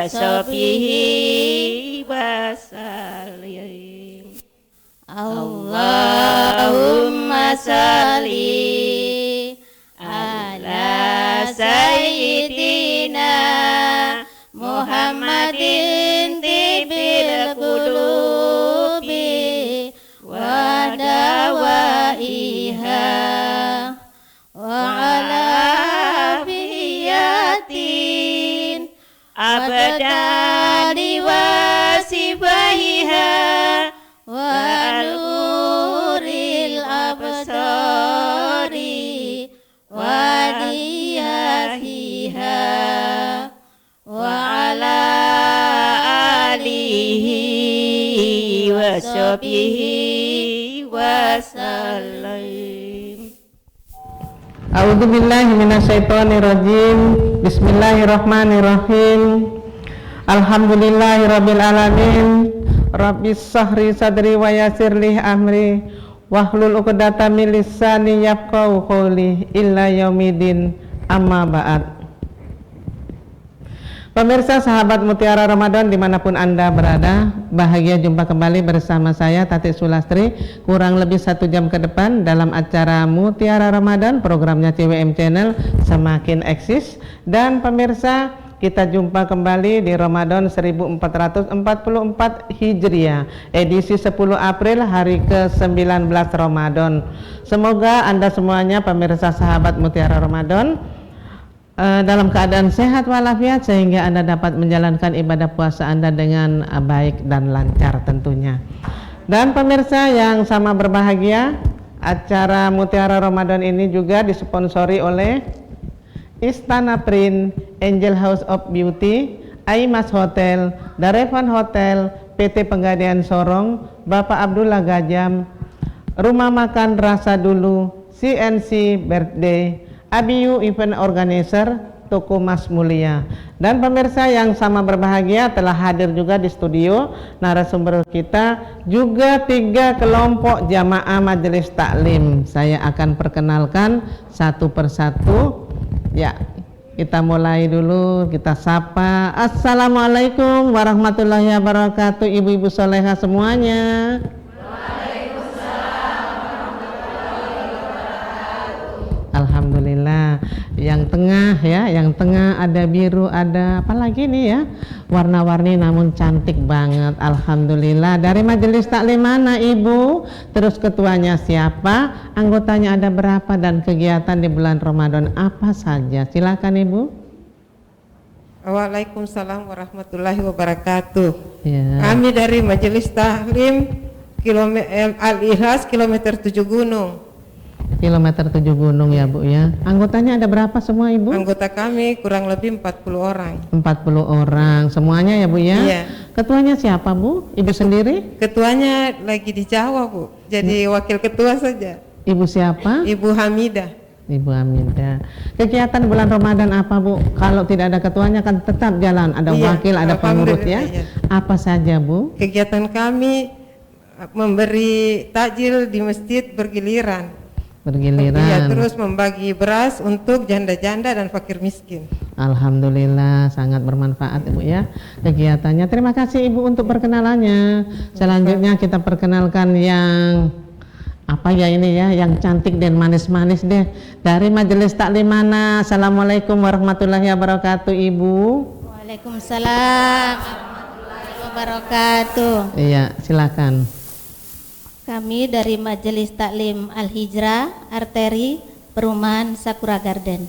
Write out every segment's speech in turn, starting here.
sahbihi wasallim. Allahumma salli ala sayyidina Muhammadin tibil qulubi wa dawaiha wa ala biyatin abadani wa sibaiha wa nuril absari wa diyahiha wa ala alihi wa sahbihi wa sallim. A'udzu billahi minasyaitonir rajim. Bismillahirrahmanirrahim. Alhamdulillahirabbil alamin. Rabbis shrah sadri wa yassir li amri wahlul 'uqdatam min lisani yafqahu qawli illa yaumidin amma ba'd. Pemirsa sahabat Mutiara Ramadan dimanapun Anda berada, bahagia jumpa kembali bersama saya Tati Sulastri kurang lebih 1 jam ke depan dalam acara Mutiara Ramadan, programnya CWM Channel semakin eksis. Dan pemirsa, kita jumpa kembali di Ramadan 1444 Hijriah, edisi 10 April, hari ke-19 Ramadan. Semoga Anda semuanya pemirsa sahabat Mutiara Ramadan dalam keadaan sehat walafiat sehingga Anda dapat menjalankan ibadah puasa Anda dengan baik dan lancar tentunya. Dan pemirsa yang sama berbahagia, acara Mutiara Ramadan ini juga disponsori oleh Istana Print, Angel House of Beauty, Aimas Hotel, Darevan Hotel, PT Pegadaian Sorong, Bapak Abdullah Gajam, Rumah Makan Rasa Dulu, CNC Birthday, Abiyu Event Organizer, Toko Mas Mulia. Dan pemirsa yang sama berbahagia, telah hadir juga di studio narasumber kita juga 3 kelompok jamaah majelis taklim. Saya akan perkenalkan satu persatu. Ya, kita mulai dulu, kita sapa. Assalamualaikum warahmatullahi wabarakatuh, ibu-ibu soleha semuanya. Alhamdulillah. Yang tengah ya, yang tengah ada biru, ada apa lagi nih ya, warna-warni namun cantik banget. Alhamdulillah. Dari majelis taklim mana ibu? Terus ketuanya siapa? Anggotanya ada berapa? Dan kegiatan di bulan Ramadan apa saja? Silakan ibu. Waalaikumsalam warahmatullahi wabarakatuh. Ya. Kami dari majelis taklim Al-Ikhlas kilometer 7 Gunung. Kilometer 7 Gunung ya bu ya. Anggotanya ada berapa semua ibu? Anggota kami kurang lebih 40 orang. 40 orang semuanya ya bu ya. Iya. Ketuanya siapa bu? Ibu sendiri? Ketuanya lagi di Jawa bu, jadi wakil ketua saja. Ibu siapa? Ibu Hamidah. Ibu Hamidah. Kegiatan bulan Ramadan apa bu? Kalau tidak ada ketuanya kan tetap jalan, ada Iya, wakil, ada pengurus ya. iya. Apa saja bu? Kegiatan kami memberi takjil di masjid bergiliran. Bergiliran. Iya, terus membagi beras untuk janda-janda dan fakir miskin. Alhamdulillah, sangat bermanfaat ibu ya kegiatannya. Terima kasih ibu untuk perkenalannya. Selanjutnya kita perkenalkan yang apa ya ini ya, yang cantik dan manis-manis deh. Dari majelis taklim mana? Assalamualaikum warahmatullahi wabarakatuh ibu. Waalaikumsalam warahmatullahi wabarakatuh. Iya, silakan. Kami dari Majelis Taklim Al-Hijrah Arteri Perumahan Sakura Garden.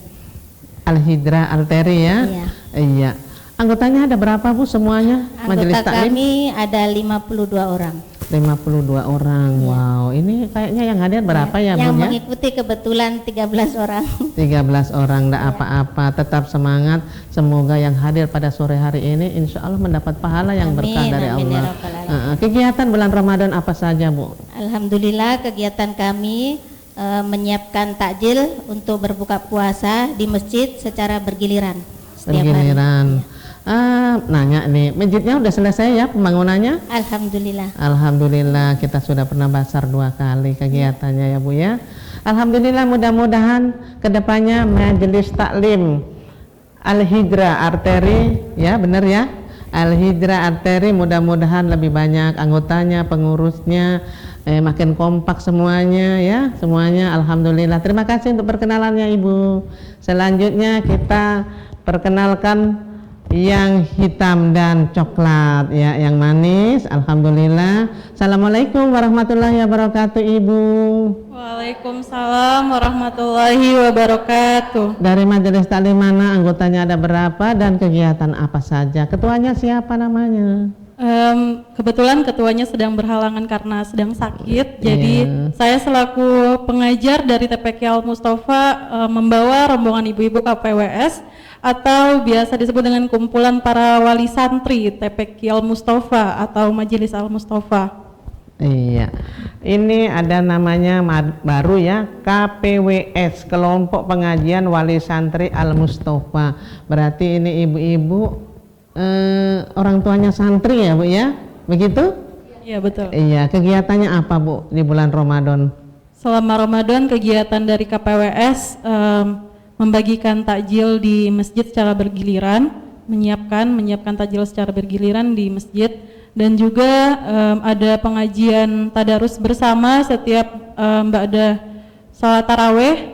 Al-Hijrah Arteri ya? Iya. Iya. Anggotanya ada berapa bu semuanya? Majelis Anggota taklim? kami ada 52 orang. 52 orang. Wow, ini kayaknya yang hadir berapa ya Yang bu ya? mengikuti kebetulan 13 orang. 13 orang, enggak apa-apa, tetap semangat. Semoga yang hadir pada sore hari ini insya Allah mendapat pahala yang berkah dari amin, Allah. ya Rabbal alamin. Kegiatan bulan Ramadan apa saja bu? Alhamdulillah kegiatan kami menyiapkan takjil untuk berbuka puasa di masjid secara bergiliran setiap Bergiliran. hari. Nanya nih, masjidnya udah selesai ya pembangunannya? Alhamdulillah. Alhamdulillah, kita sudah pernah basar 2 kali kegiatannya ya bu ya. Alhamdulillah, mudah-mudahan kedepannya majelis taklim Al-Hijrah Arteri ya, benar ya, Al-Hijrah Arteri, mudah-mudahan lebih banyak anggotanya, pengurusnya, makin kompak semuanya ya, semuanya. Alhamdulillah. Terima kasih untuk perkenalannya Ibu. Selanjutnya kita perkenalkan yang hitam dan coklat ya, yang manis. Alhamdulillah. Assalamualaikum warahmatullahi wabarakatuh Ibu. Waalaikumsalam warahmatullahi wabarakatuh. Dari majelis taklim mana, anggotanya ada berapa, dan kegiatan apa saja? Ketuanya siapa namanya? Kebetulan ketuanya sedang berhalangan karena sedang sakit. Jadi saya selaku pengajar dari TPQ Al Mustafa membawa rombongan ibu-ibu KPWS atau biasa disebut dengan kumpulan para wali santri TPQ Al Mustafa atau Majelis Al Mustafa. Iya, ini ada namanya baru ya, KPWS, Kelompok Pengajian Wali Santri Al Mustafa. Berarti ini ibu-ibu orang tuanya santri ya Bu ya, begitu? Iya betul. Iya, kegiatannya apa Bu di bulan Ramadan? Selama Ramadan kegiatan dari KPWS membagikan takjil di masjid secara bergiliran, menyiapkan takjil secara bergiliran di masjid, dan juga ada pengajian tadarus bersama setiap ba'da salat tarawih,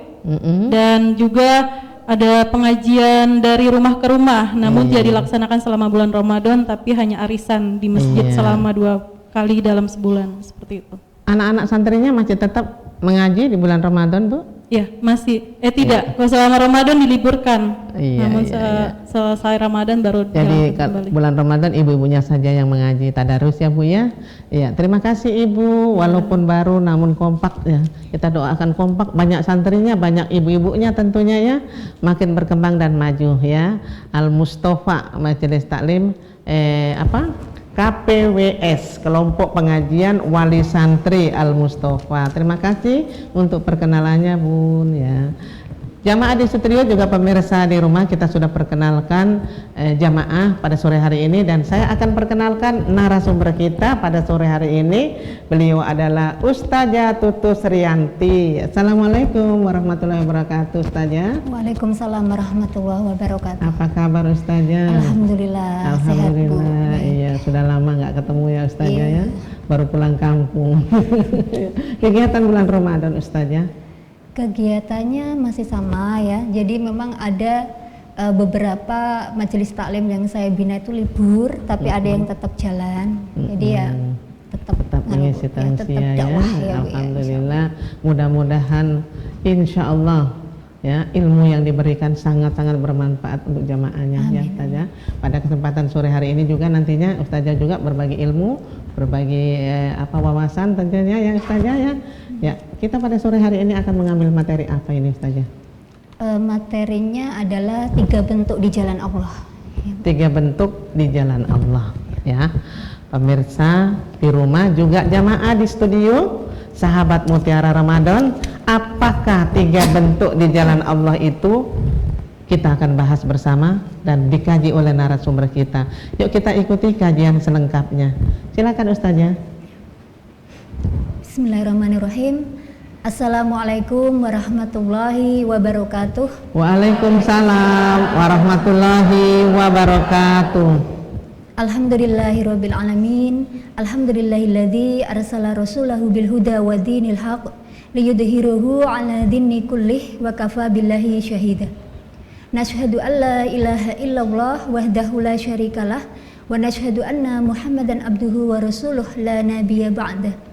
dan juga ada pengajian dari rumah ke rumah, namun tidak dilaksanakan selama bulan Ramadan, tapi hanya arisan di masjid selama 2 kali dalam sebulan, seperti itu. Anak-anak santrinya masih tetap mengaji di bulan Ramadan Bu? Ya, masih. Tidak. Kalau selama Ramadan diliburkan. Namun selesai Ramadan baru jadi kembali. Bulan Ramadan ibu-ibunya saja yang mengaji tadarus ya Bu ya. Iya, terima kasih Ibu. Walaupun baru namun kompak ya. Kita doakan kompak, banyak santrinya, banyak ibu-ibunya tentunya ya. Makin berkembang dan maju ya. Al Mustafa Majelis Taklim KPWS, Kelompok Pengajian Wali Santri Al Mustafa. Terima kasih untuk perkenalannya Bun ya. Jamaah di studio juga pemirsa di rumah, kita sudah perkenalkan jamaah pada sore hari ini, dan saya akan perkenalkan narasumber kita pada sore hari ini. Beliau adalah Ustazah Tutus Rianti. Assalamualaikum warahmatullahi wabarakatuh Ustazah. Waalaikumsalam warahmatullahi wabarakatuh. Apa kabar Ustazah? Alhamdulillah. Alhamdulillah. Sehat, Bu. Iya, sudah lama nggak ketemu ya Ustazah Iya. ya. Baru pulang kampung. Kegiatan bulan Ramadan Ustazah? Kegiatannya masih sama ya. Jadi memang ada beberapa majelis taklim yang saya bina itu libur, tapi ada yang tetap jalan. Jadi ya tetap mengisi tetap tausiah ya. dakwah ya, Bu, ya. Alhamdulillah. Mudah-mudahan insya Allah ya, ilmu yang diberikan sangat-sangat bermanfaat untuk jamaahnya ya Ustazah. Pada kesempatan sore hari ini juga nantinya Ustazah juga berbagi ilmu, berbagi wawasan tentunya ya Ustazah ya. Ya, kita pada sore hari ini akan mengambil materi apa ini Ustazah? Materinya adalah 3 bentuk di jalan Allah. 3 bentuk di jalan Allah ya. Pemirsa di rumah juga jamaah di studio, sahabat Mutiara Ramadan, apakah 3 bentuk di jalan Allah itu? Kita akan bahas bersama dan dikaji oleh narasumber kita. Yuk kita ikuti kajian selengkapnya. Silakan Ustazah. Bismillahirrahmanirrahim. Assalamualaikum warahmatullahi wabarakatuh. Waalaikumsalam warahmatullahi wabarakatuh. Alhamdulillahirabbil alamin. Alhamdulillahilladzi arsala rasulahu bil huda wa dinil haq liyudhhirahu 'ala dini kullih wa kafa billahi syahida. Nashhadu an la ilaha illallah wahdahu la syarikalah wa nashhadu anna Muhammadan abduhu wa rasuluh la nabiyya ba'dah.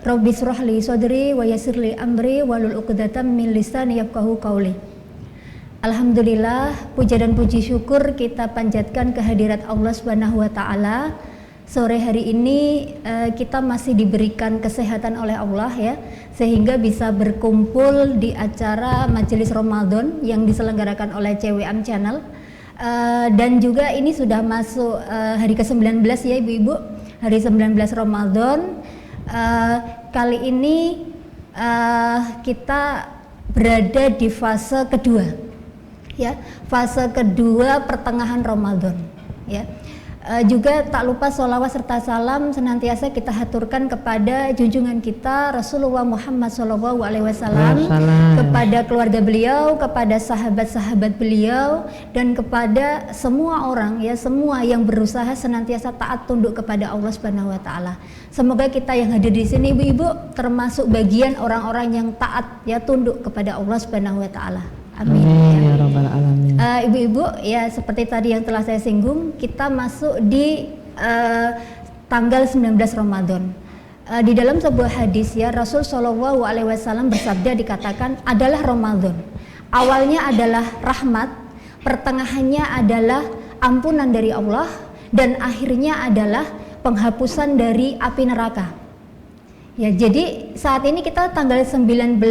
Rabbi shrah li sadri wa yassir li amri wahlul 'uqdatam min lisani yafqahu qawli. Alhamdulillah, puja dan puji syukur kita panjatkan kehadirat Allah Subhanahu wa taala. Sore hari ini kita masih diberikan kesehatan oleh Allah ya, sehingga bisa berkumpul di acara Majelis Ramadan yang diselenggarakan oleh CWM Channel. Dan juga ini sudah masuk hari ke-19 ya Ibu-ibu, hari 19 Ramadan. Kali ini kita berada di fase kedua ya, fase kedua pertengahan Ramadan ya. Juga tak lupa sholawat serta salam senantiasa kita haturkan kepada junjungan kita Rasulullah Muhammad SAW, kepada keluarga beliau, kepada sahabat-sahabat beliau, dan kepada semua orang ya, semua yang berusaha senantiasa taat tunduk kepada Allah Subhanahu wa taala. Semoga kita yang hadir di sini Ibu-ibu termasuk bagian orang-orang yang taat ya, tunduk kepada Allah Subhanahu wa taala. Amin. Ya Rabbal Alamin. Ibu-ibu ya, seperti tadi yang telah saya singgung, kita masuk di tanggal 19 Ramadan. Di dalam sebuah hadis ya, Rasul Shallallahu Alaihi Wasallam bersabda, dikatakan adalah Ramadan. Awalnya adalah rahmat, pertengahannya adalah ampunan dari Allah, dan akhirnya adalah penghapusan dari api neraka. Ya, jadi saat ini kita tanggal 19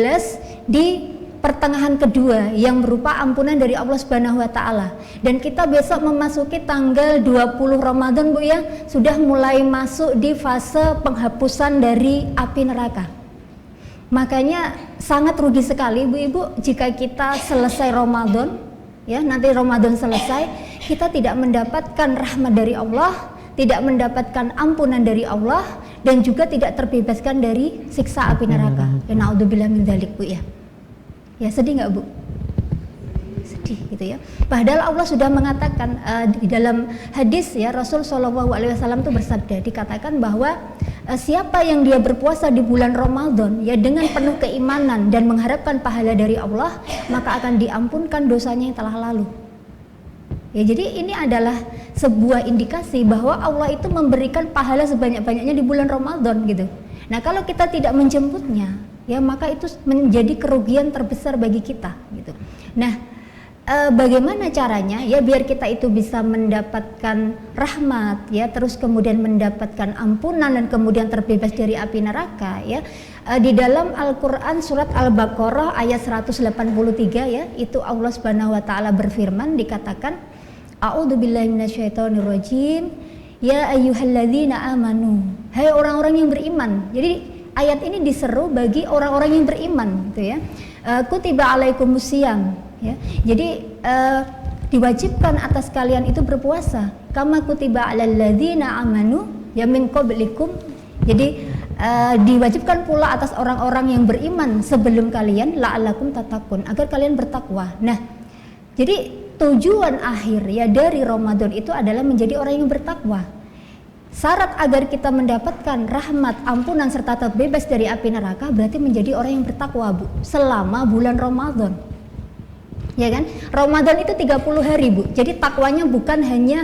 di pertengahan kedua yang berupa ampunan dari Allah Subhanahu wa taala, dan kita besok memasuki tanggal 20 Ramadan Bu ya, sudah mulai masuk di fase penghapusan dari api neraka. Makanya sangat rugi sekali Bu Ibu jika kita selesai Ramadan ya, nanti Ramadan selesai kita tidak mendapatkan rahmat dari Allah, tidak mendapatkan ampunan dari Allah, dan juga tidak terbebaskan dari siksa api neraka. Ya naudzubillah min dzalik Bu ya. Ya sedih nggak Bu? Sedih gitu ya. Padahal Allah sudah mengatakan di dalam hadis ya, Rasul Shallallahu Alaihi Wasallam itu bersabda, dikatakan bahwa siapa yang dia berpuasa di bulan Ramadan ya dengan penuh keimanan dan mengharapkan pahala dari Allah, maka akan diampunkan dosanya yang telah lalu. Ya, jadi ini adalah sebuah indikasi bahwa Allah itu memberikan pahala sebanyak-banyaknya di bulan Ramadan gitu. Nah kalau kita tidak menjemputnya, ya maka itu menjadi kerugian terbesar bagi kita gitu. Nah, bagaimana caranya ya biar kita itu bisa mendapatkan rahmat ya, terus kemudian mendapatkan ampunan dan kemudian terbebas dari api neraka ya. Di dalam Al-Qur'an surat Al-Baqarah ayat 183 ya, itu Allah Subhanahu wa taala berfirman, dikatakan A'udzubillahi minasyaitonirrajim, ya ayyuhalladzina amanu, hai orang-orang yang beriman. Jadi ayat ini diseru bagi orang-orang yang beriman gitu ya. Kutiba alaikumusiyam ya. Jadi diwajibkan atas kalian itu berpuasa, kama kutiba alal ladzina amanu ya min qablikum. Jadi diwajibkan pula atas orang-orang yang beriman sebelum kalian, la'allakum tattaqun, agar kalian bertakwa. Nah, jadi tujuan akhir ya dari Ramadan itu adalah menjadi orang yang bertakwa. Syarat agar kita mendapatkan rahmat, ampunan serta terbebas dari api neraka berarti menjadi orang yang bertakwa Bu, selama bulan Ramadan. Ya kan? Ramadan itu 30 hari Bu. Jadi takwanya bukan hanya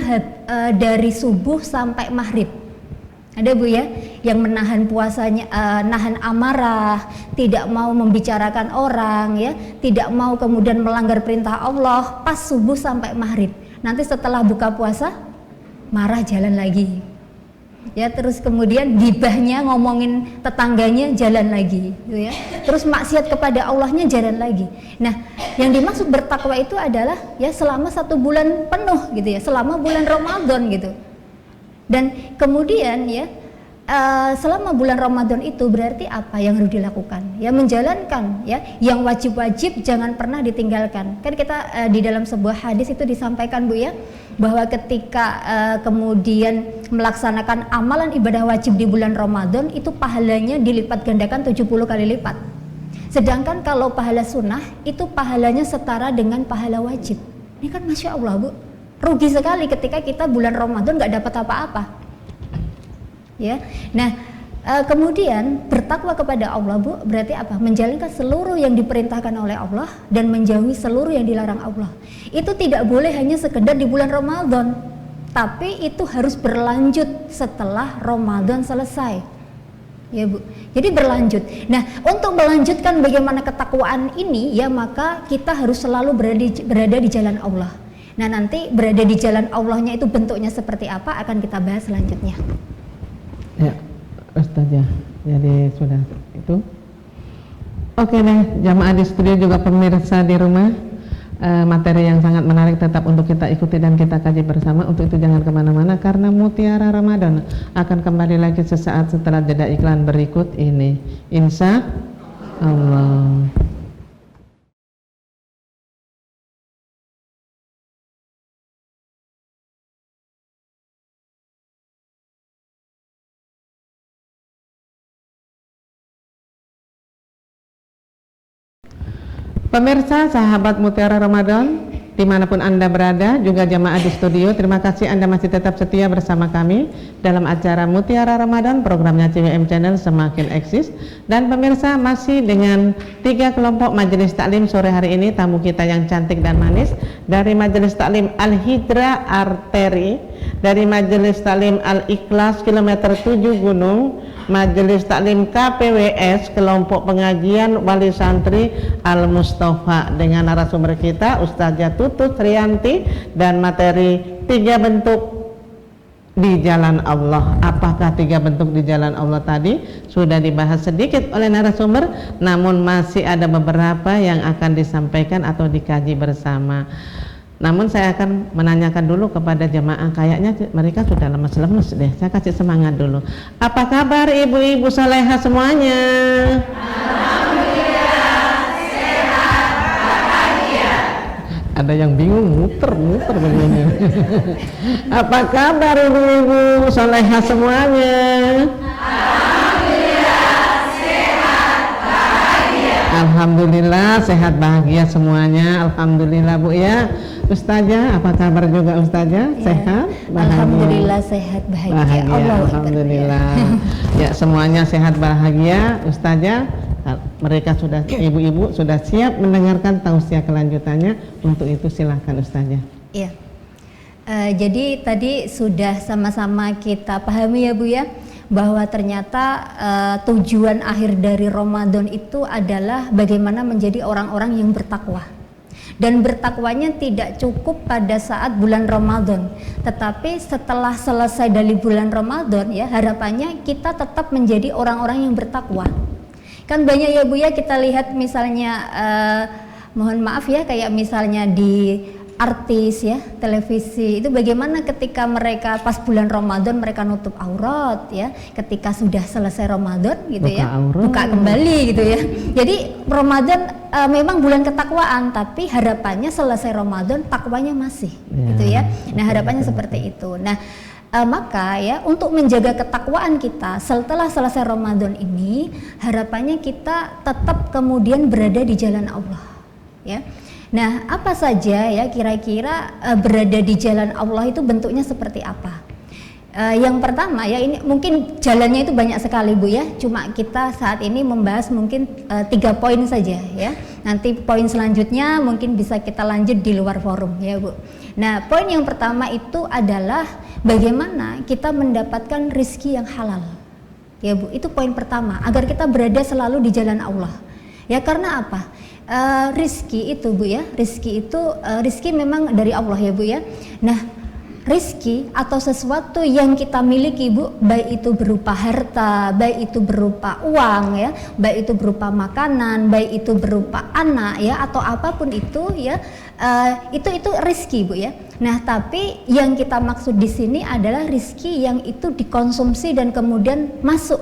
dari subuh sampai maghrib. Ada Bu ya, yang menahan puasanya, nahan amarah, tidak mau membicarakan orang ya, tidak mau kemudian melanggar perintah Allah pas subuh sampai maghrib. Nanti setelah buka puasa marah jalan lagi. Ya, terus kemudian gibahnya, ngomongin tetangganya jalan lagi gitu ya. Terus maksiat kepada Allahnya jalan lagi. Nah, yang dimaksud bertakwa itu adalah ya selama 1 bulan penuh gitu ya, selama bulan Ramadan gitu. Dan kemudian ya selama bulan Ramadan itu berarti apa yang harus dilakukan? Ya menjalankan ya yang wajib-wajib, jangan pernah ditinggalkan. Kan kita di dalam sebuah hadis itu disampaikan Bu ya, bahwa ketika kemudian melaksanakan amalan ibadah wajib di bulan Ramadan itu pahalanya dilipat gandakan 70 kali lipat. Sedangkan kalau pahala sunnah itu pahalanya setara dengan pahala wajib. Ini kan Masya Allah Bu, rugi sekali ketika kita bulan Ramadan nggak dapat apa-apa. Ya, nah kemudian bertakwa kepada Allah Bu berarti apa? Menjalankan seluruh yang diperintahkan oleh Allah dan menjauhi seluruh yang dilarang Allah. Itu tidak boleh hanya sekedar di bulan Ramadan, tapi itu harus berlanjut setelah Ramadan selesai. Ya Bu, jadi berlanjut. Nah, untuk melanjutkan bagaimana ketakwaan ini ya, maka kita harus selalu berada di jalan Allah. Nah, nanti berada di jalan Allahnya itu bentuknya seperti apa akan kita bahas selanjutnya. Ya, Ustazah, jadi sudah itu. Oke nih, jamaah di studio juga pemirsa di rumah, materi yang sangat menarik tetap untuk kita ikuti dan kita kaji bersama. Untuk itu jangan kemana-mana karena Mutiara Ramadan akan kembali lagi sesaat setelah jeda iklan berikut ini, insya Allah. Pemirsa, sahabat Mutiara Ramadan, dimanapun Anda berada, juga jamaah di studio, terima kasih Anda masih tetap setia bersama kami dalam acara Mutiara Ramadan, programnya CWM Channel semakin eksis. Dan pemirsa, masih dengan 3 kelompok majelis taklim sore hari ini, tamu kita yang cantik dan manis dari Majelis Taklim Al-Hidra Arteri, dari Majelis Taklim Al-Ikhlas kilometer 7 Gunung, Majelis Taklim KPWS kelompok pengajian Wali Santri Al-Mustafa, dengan narasumber kita Ustazah Tutut Rianti, dan materi 3 bentuk di jalan Allah. Apakah 3 bentuk di jalan Allah tadi? Sudah dibahas sedikit oleh narasumber, namun masih ada beberapa yang akan disampaikan atau dikaji bersama. Namun saya akan menanyakan dulu kepada jemaah, kayaknya mereka sudah lemes-lemes deh. Saya kasih semangat dulu. Apa kabar ibu-ibu soleha semuanya? Alhamdulillah, sehat, bahagia. Ada yang bingung, muter-muter begini. Apa kabar ibu-ibu soleha semuanya? Alhamdulillah sehat bahagia semuanya. Alhamdulillah Bu ya. Ustazah, apa kabar juga Ustazah? Ya. Sehat bahagia. Alhamdulillah sehat bahagia. Alhamdulillah. Ya, semuanya sehat bahagia. Ustazah, mereka sudah, ibu-ibu sudah siap mendengarkan tausiah kelanjutannya. Untuk itu silahkan Ustazah. Iya. Jadi tadi sudah sama-sama kita pahami ya Bu ya, bahwa ternyata tujuan akhir dari Ramadan itu adalah bagaimana menjadi orang-orang yang bertakwa. Dan bertakwanya tidak cukup pada saat bulan Ramadan, tetapi setelah selesai dari bulan Ramadan ya, harapannya kita tetap menjadi orang-orang yang bertakwa. Kan banyak ya Bu ya, kita lihat misalnya mohon maaf ya, kayak misalnya di artis ya, televisi itu bagaimana ketika mereka pas bulan Ramadan mereka nutup aurat ya, ketika sudah selesai Ramadan gitu buka ya aurat, buka kembali gitu ya. Jadi Ramadan memang bulan ketakwaan, tapi harapannya selesai Ramadan takwanya masih gitu ya. Nah harapannya seperti itu. Nah maka ya, untuk menjaga ketakwaan kita setelah selesai Ramadan ini, harapannya kita tetap kemudian berada di jalan Allah ya. Nah, apa saja ya kira-kira berada di jalan Allah itu bentuknya seperti apa? Yang pertama ya, ini mungkin jalannya itu banyak sekali Bu ya. Cuma kita saat ini membahas mungkin 3 poin saja ya. Nanti poin selanjutnya mungkin bisa kita lanjut di luar forum ya Bu. Nah, poin yang pertama itu adalah bagaimana kita mendapatkan rizki yang halal ya Bu. Itu poin pertama, agar kita berada selalu di jalan Allah ya. Karena apa? Rizki itu Bu ya, rizki itu rizki memang dari Allah ya Bu ya. Nah rizki atau sesuatu yang kita miliki Bu, baik itu berupa harta, baik itu berupa uang ya, baik itu berupa makanan, baik itu berupa anak ya, atau apapun itu ya, itu rizki Bu ya. Nah tapi yang kita maksud di sini adalah rizki yang itu dikonsumsi dan kemudian masuk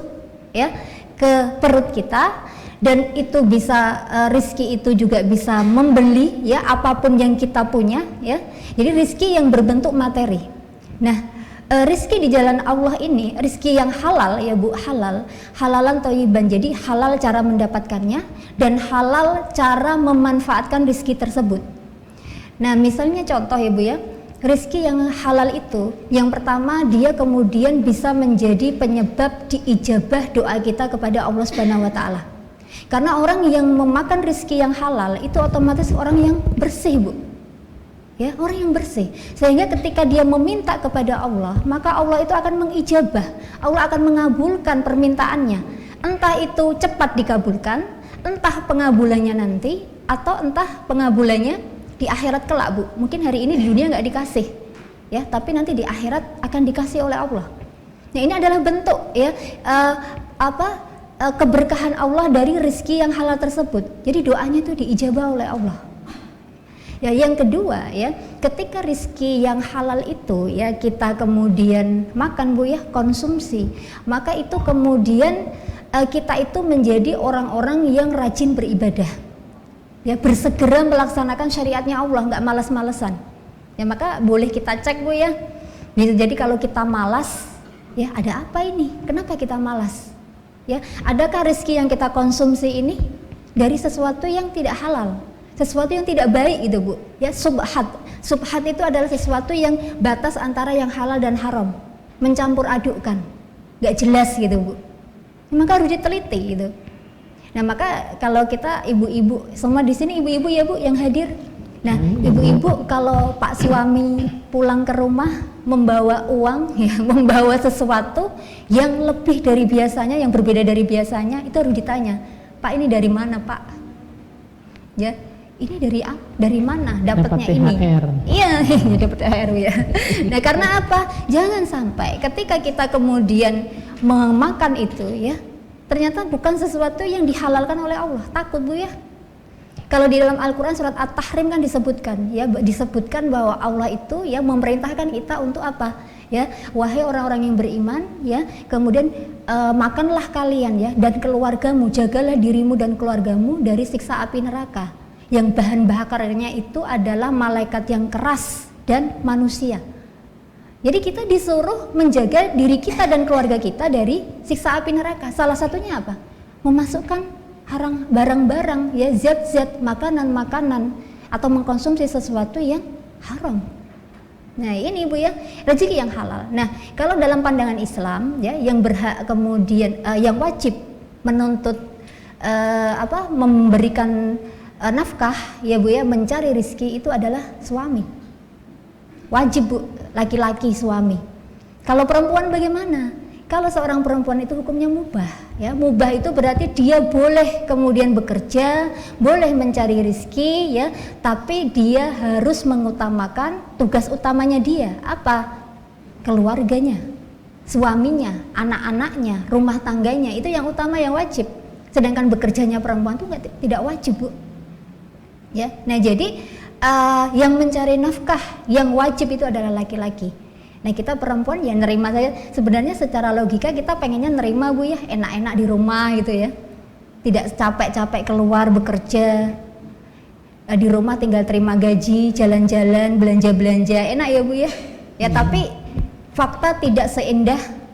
ya ke perut kita. Dan itu bisa rizki itu juga bisa membeli ya apapun yang kita punya ya. Jadi rizki yang berbentuk materi. Nah rizki di jalan Allah ini rizki yang halal ya Bu, halalan thayyiban. Jadi halal cara mendapatkannya dan halal cara memanfaatkan rizki tersebut. Nah misalnya contoh ya Bu ya, rizki yang halal itu yang pertama, dia kemudian bisa menjadi penyebab diijabah doa kita kepada Allah Subhanahu wa Ta'ala. Karena orang yang memakan rizki yang halal itu otomatis orang yang bersih Bu ya, orang yang bersih, sehingga ketika dia meminta kepada Allah, maka Allah itu akan mengijabah, Allah akan mengabulkan permintaannya. Entah itu cepat dikabulkan, entah pengabulannya nanti, atau entah pengabulannya di akhirat kelak Bu. Mungkin hari ini di dunia nggak dikasih ya, tapi nanti di akhirat akan dikasih oleh Allah. Nah ini adalah bentuk ya keberkahan Allah dari rizki yang halal tersebut. Jadi doanya itu diijabah oleh Allah. Ya, yang kedua ya, ketika rizki yang halal itu ya kita kemudian makan Bu ya, konsumsi, maka itu kemudian kita itu menjadi orang-orang yang rajin beribadah. Ya, bersegera melaksanakan syariatnya Allah, nggak malas-malesan. Ya, maka boleh kita cek Bu ya. Jadi kalau kita malas, ya ada apa ini? Kenapa kita malas? Ya, adakah rezeki yang kita konsumsi ini dari sesuatu yang tidak halal? sesuatu yang tidak baik gitu Bu. Ya, subhat. Subhat itu adalah sesuatu yang batas antara yang halal dan haram, mencampur adukkan, nggak jelas gitu Bu. Maka harus diteliti gitu. Nah maka kalau kita ibu-ibu, semua di sini ibu-ibu ya Bu yang hadir. Nah ibu-ibu kalau Pak suami pulang ke rumah membawa uang, ya, membawa sesuatu yang lebih dari biasanya, yang berbeda dari biasanya, itu harus ditanya, Pak ini dari mana Pak? Ya. Ini dari mana dapatnya ini? Iya, dapat THR ya. Nah, karena apa? Jangan sampai ketika kita kemudian memakan itu ya, ternyata bukan sesuatu yang dihalalkan oleh Allah. Takut Bu ya. Kalau di dalam Al-Qur'an surat At-Tahrim kan disebutkan ya, disebutkan bahwa Allah itu ya memerintahkan kita untuk apa? Ya, wahai orang-orang yang beriman ya, kemudian makanlah kalian ya dan keluargamu, jagalah dirimu dan keluargamu dari siksa api neraka. Yang bahan bakarnya itu adalah malaikat yang keras dan manusia. Jadi kita disuruh menjaga diri kita dan keluarga kita dari siksa api neraka. Salah satunya apa? Memasukkan barang-barang ya, zat-zat, makanan-makanan atau mengkonsumsi sesuatu yang haram. Nah ini Bu ya, rezeki yang halal. Nah kalau dalam pandangan Islam ya, yang berhak kemudian yang wajib menuntut memberikan nafkah ya Bu ya, mencari rezeki itu adalah suami. Wajib Bu, laki-laki suami. Kalau perempuan bagaimana? Kalau seorang perempuan itu hukumnya mubah ya. Mubah itu berarti dia boleh kemudian bekerja, boleh mencari rezeki ya, tapi dia harus mengutamakan tugas utamanya dia. Apa? Keluarganya, suaminya, anak-anaknya, rumah tangganya, itu yang utama, yang wajib. Sedangkan bekerjanya perempuan itu tidak wajib Bu. Ya, nah jadi yang mencari nafkah yang wajib itu adalah laki-laki. Nah kita perempuan ya nerima saja. Sebenarnya secara logika kita pengennya nerima Bu ya, enak-enak di rumah gitu ya, tidak capek-capek keluar bekerja, di rumah tinggal terima gaji, jalan-jalan, belanja-belanja, enak ya Bu ya. Ya tapi fakta tidak seindah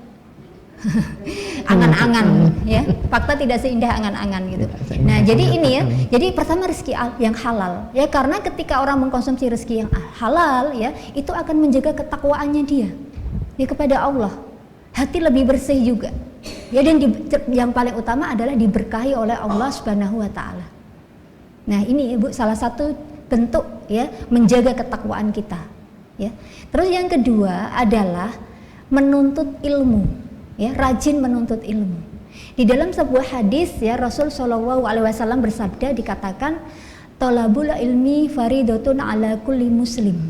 angan-angan ya, fakta tidak seindah angan-angan gitu. Nah jadi ini ya, jadi pertama rezeki yang halal ya, karena ketika orang mengkonsumsi rezeki yang halal ya, itu akan menjaga ketakwaannya dia ya kepada Allah, hati lebih bersih juga ya, dan yang paling utama adalah diberkahi oleh Allah Subhanahu wa taala. Nah ini Ibu salah satu bentuk ya menjaga ketakwaan kita ya. Terus yang kedua adalah menuntut ilmu ya, rajin menuntut ilmu. Di dalam sebuah hadis ya, Rasul Shallallahu Alaihi Wasallam bersabda, dikatakan thalabul ilmi faridatun ala kulli muslim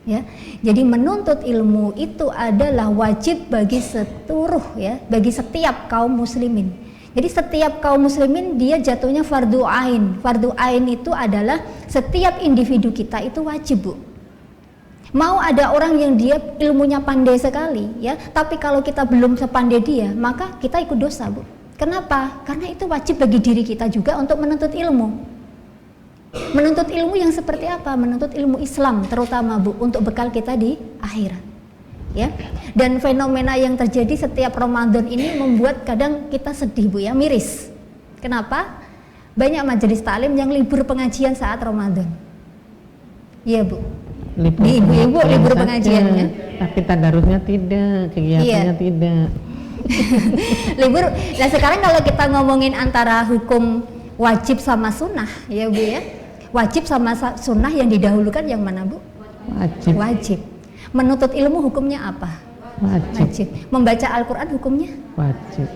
ya. Jadi menuntut ilmu itu adalah wajib bagi seluruh ya, bagi setiap kaum muslimin. Jadi setiap kaum muslimin dia jatuhnya fardu ain. Fardu ain itu adalah setiap individu kita itu wajib Bu. Mau ada orang yang dia ilmunya pandai sekali ya, tapi kalau kita belum sepandai dia, maka kita ikut dosa Bu. Kenapa? Karena itu wajib bagi diri kita juga untuk menuntut ilmu. Menuntut ilmu yang seperti apa? Menuntut ilmu Islam terutama Bu, untuk bekal kita di akhirat ya. Dan fenomena yang terjadi setiap Ramadan ini membuat kadang kita sedih Bu ya, miris. Kenapa? Banyak majelis taklim yang libur pengajian saat Ramadan. Iya Bu. Di ibu-ibu libur pengajiannya, tapi tadarusnya tidak, kegiatannya tidak. Libur. Nah sekarang kalau kita ngomongin antara hukum wajib sama sunnah ya Bu ya, wajib sama sunnah yang didahulukan yang mana Bu? Wajib. Wajib. Menuntut ilmu hukumnya apa? Wajib. Membaca Al-Quran hukumnya? Wajib.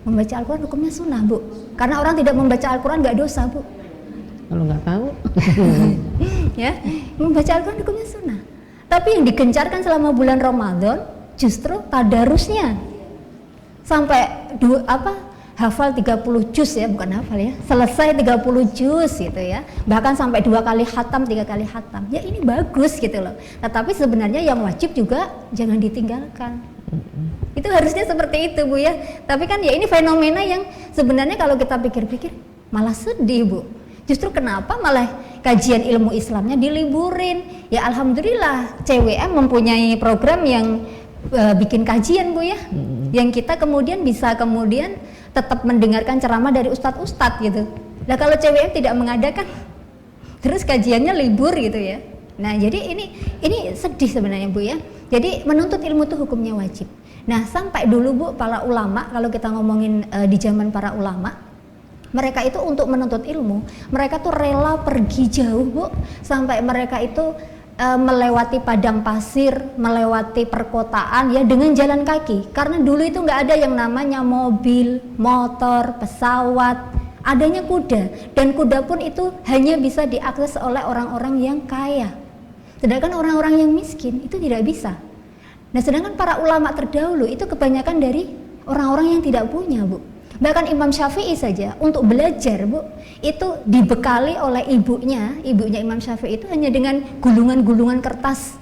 Membaca Al-Quran hukumnya sunnah Bu, karena orang tidak membaca Al-Quran nggak dosa Bu. Kalau nggak tahu ya, membaca Al-Quran hukumnya sunnah. Tapi yang digencarkan selama bulan Ramadan justru tadarusnya sampai hafal 30 juz ya, bukan hafal ya, selesai 30 juz gitu ya, bahkan sampai 2 kali khatam, 3 kali khatam ya, ini bagus gitu loh. Tetapi sebenarnya yang wajib juga jangan ditinggalkan. Itu harusnya seperti itu Bu ya. Tapi kan ya ini fenomena yang sebenarnya kalau kita pikir-pikir malah sedih Bu. Justru kenapa malah kajian ilmu Islamnya diliburin? Ya alhamdulillah CWM mempunyai program yang bikin kajian Bu ya, yang kita kemudian bisa tetap mendengarkan ceramah dari ustadz-ustadz gitu. Nah kalau CWM tidak mengadakan, terus kajiannya libur gitu ya. Nah, jadi ini sedih sebenarnya Bu ya. Jadi menuntut ilmu itu hukumnya wajib. Nah, sampai dulu Bu para ulama, kalau kita ngomongin di zaman para ulama, mereka itu untuk menuntut ilmu, mereka tuh rela pergi jauh Bu, sampai mereka itu melewati padang pasir, melewati perkotaan ya dengan jalan kaki. Karena dulu itu nggak ada yang namanya mobil, motor, pesawat, adanya kuda, dan kuda pun itu hanya bisa diakses oleh orang-orang yang kaya. Sedangkan orang-orang yang miskin itu tidak bisa. Nah, sedangkan para ulama terdahulu itu kebanyakan dari orang-orang yang tidak punya Bu. Bahkan Imam Syafi'i saja untuk belajar Bu, itu dibekali oleh ibunya Imam Syafi'i itu hanya dengan gulungan-gulungan kertas.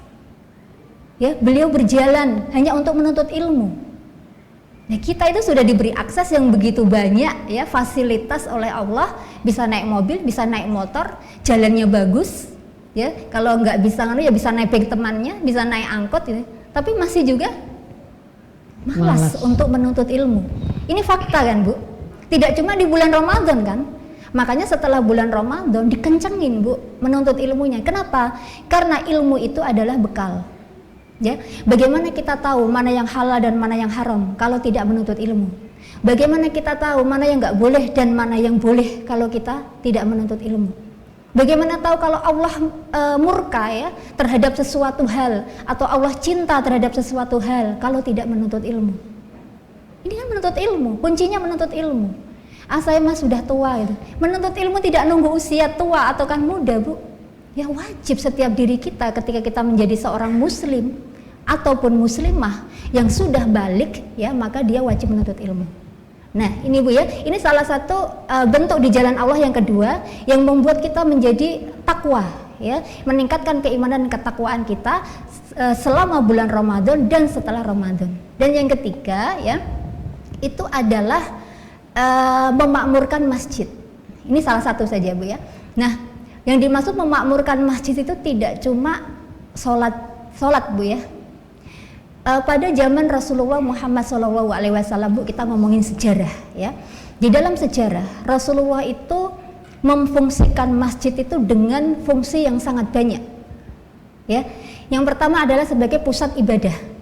Ya, beliau berjalan hanya untuk menuntut ilmu. Nah, kita itu sudah diberi akses yang begitu banyak ya, fasilitas oleh Allah, bisa naik mobil, bisa naik motor, jalannya bagus ya. Kalau nggak bisa ya bisa naik beg temannya, bisa naik angkot ya. Tapi masih juga malas untuk menuntut ilmu. Ini fakta kan Bu? Tidak cuma di bulan Ramadan kan? Makanya setelah bulan Ramadan dikencengin Bu menuntut ilmunya. Kenapa? Karena ilmu itu adalah bekal. Ya, bagaimana kita tahu mana yang halal dan mana yang haram kalau tidak menuntut ilmu? Bagaimana kita tahu mana yang nggak boleh dan mana yang boleh kalau kita tidak menuntut ilmu? Bagaimana tahu kalau Allah murka ya terhadap sesuatu hal, atau Allah cinta terhadap sesuatu hal kalau tidak menuntut ilmu? Ini kan menuntut ilmu, kuncinya menuntut ilmu. Saya mah sudah tua gitu. Menuntut ilmu tidak nunggu usia tua atau kan muda Bu. Ya wajib setiap diri kita ketika kita menjadi seorang muslim ataupun muslimah yang sudah balik ya, maka dia wajib menuntut ilmu. Nah ini Bu ya, ini salah satu bentuk di jalan Allah yang kedua yang membuat kita menjadi takwa ya, meningkatkan keimanan dan ketakwaan kita selama bulan Ramadan dan setelah Ramadan. Dan yang ketiga ya, itu adalah memakmurkan masjid. Ini salah satu saja Bu ya. Nah, yang dimaksud memakmurkan masjid itu tidak cuma sholat Bu ya. Pada zaman Rasulullah Muhammad SAW Bu, kita ngomongin sejarah ya. Di dalam sejarah Rasulullah itu memfungsikan masjid itu dengan fungsi yang sangat banyak. Ya. Yang pertama adalah sebagai pusat ibadah.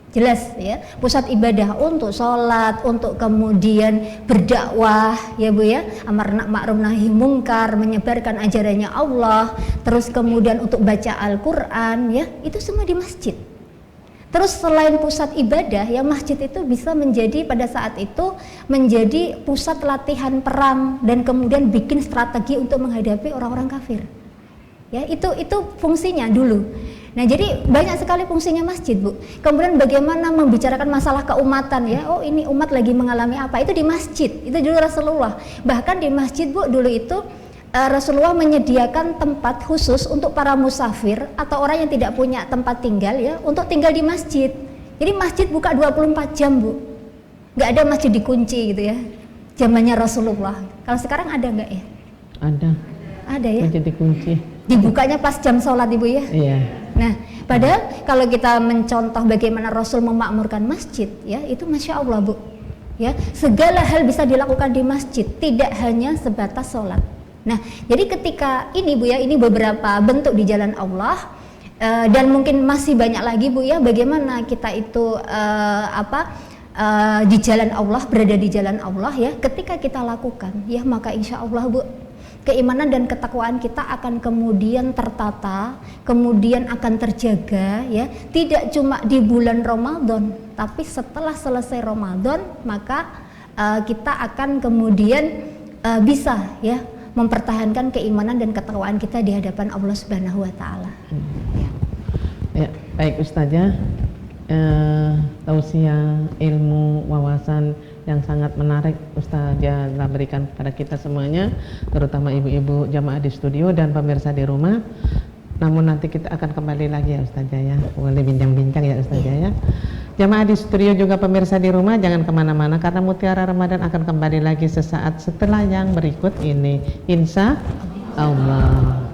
Jelas ya, pusat ibadah untuk sholat, untuk kemudian berdakwah ya Bu ya, amar ma'ruf nahi mungkar, menyebarkan ajarannya Allah, terus kemudian untuk baca Al-Quran ya, itu semua di masjid. Terus selain pusat ibadah ya, masjid itu bisa menjadi pada saat itu menjadi pusat latihan perang dan kemudian bikin strategi untuk menghadapi orang-orang kafir. Ya, itu fungsinya dulu. Nah, jadi banyak sekali fungsinya masjid Bu. Kemudian bagaimana membicarakan masalah keumatan ya, oh ini umat lagi mengalami apa, itu di masjid. Itu dulu Rasulullah. Bahkan di masjid Bu dulu itu Rasulullah menyediakan tempat khusus untuk para musafir atau orang yang tidak punya tempat tinggal ya, untuk tinggal di masjid. Jadi masjid buka 24 jam Bu. Nggak ada masjid dikunci gitu ya, zamannya Rasulullah. Kalau sekarang ada nggak ya? Ada ya, masjid dikunci, dibukanya pas jam sholat Ibu ya. Iya. Nah, padahal kalau kita mencontoh bagaimana Rasul memakmurkan masjid ya, itu Masya Allah Bu ya, segala hal bisa dilakukan di masjid, tidak hanya sebatas sholat. Nah, jadi ketika ini Bu ya, ini beberapa bentuk di jalan Allah, dan mungkin masih banyak lagi Bu ya, bagaimana kita itu di jalan Allah, berada di jalan Allah ya, ketika kita lakukan ya, maka insya Allah Bu, keimanan dan ketakwaan kita akan kemudian tertata, kemudian akan terjaga ya, tidak cuma di bulan Ramadan, tapi setelah selesai Ramadan maka kita akan kemudian bisa ya mempertahankan keimanan dan ketakwaan kita di hadapan Allah Subhanahu wa taala. Ya, baik Ustazah, tausiah ilmu wawasan yang sangat menarik Ustazah telah berikan kepada kita semuanya, terutama ibu-ibu jamaah di studio dan pemirsa di rumah. Namun nanti kita akan kembali lagi ya Ustazah ya, boleh bincang-bincang ya Ustazah ya. Jamaah di studio juga pemirsa di rumah jangan kemana-mana, karena Mutiara Ramadan akan kembali lagi sesaat setelah yang berikut ini, insya Allah.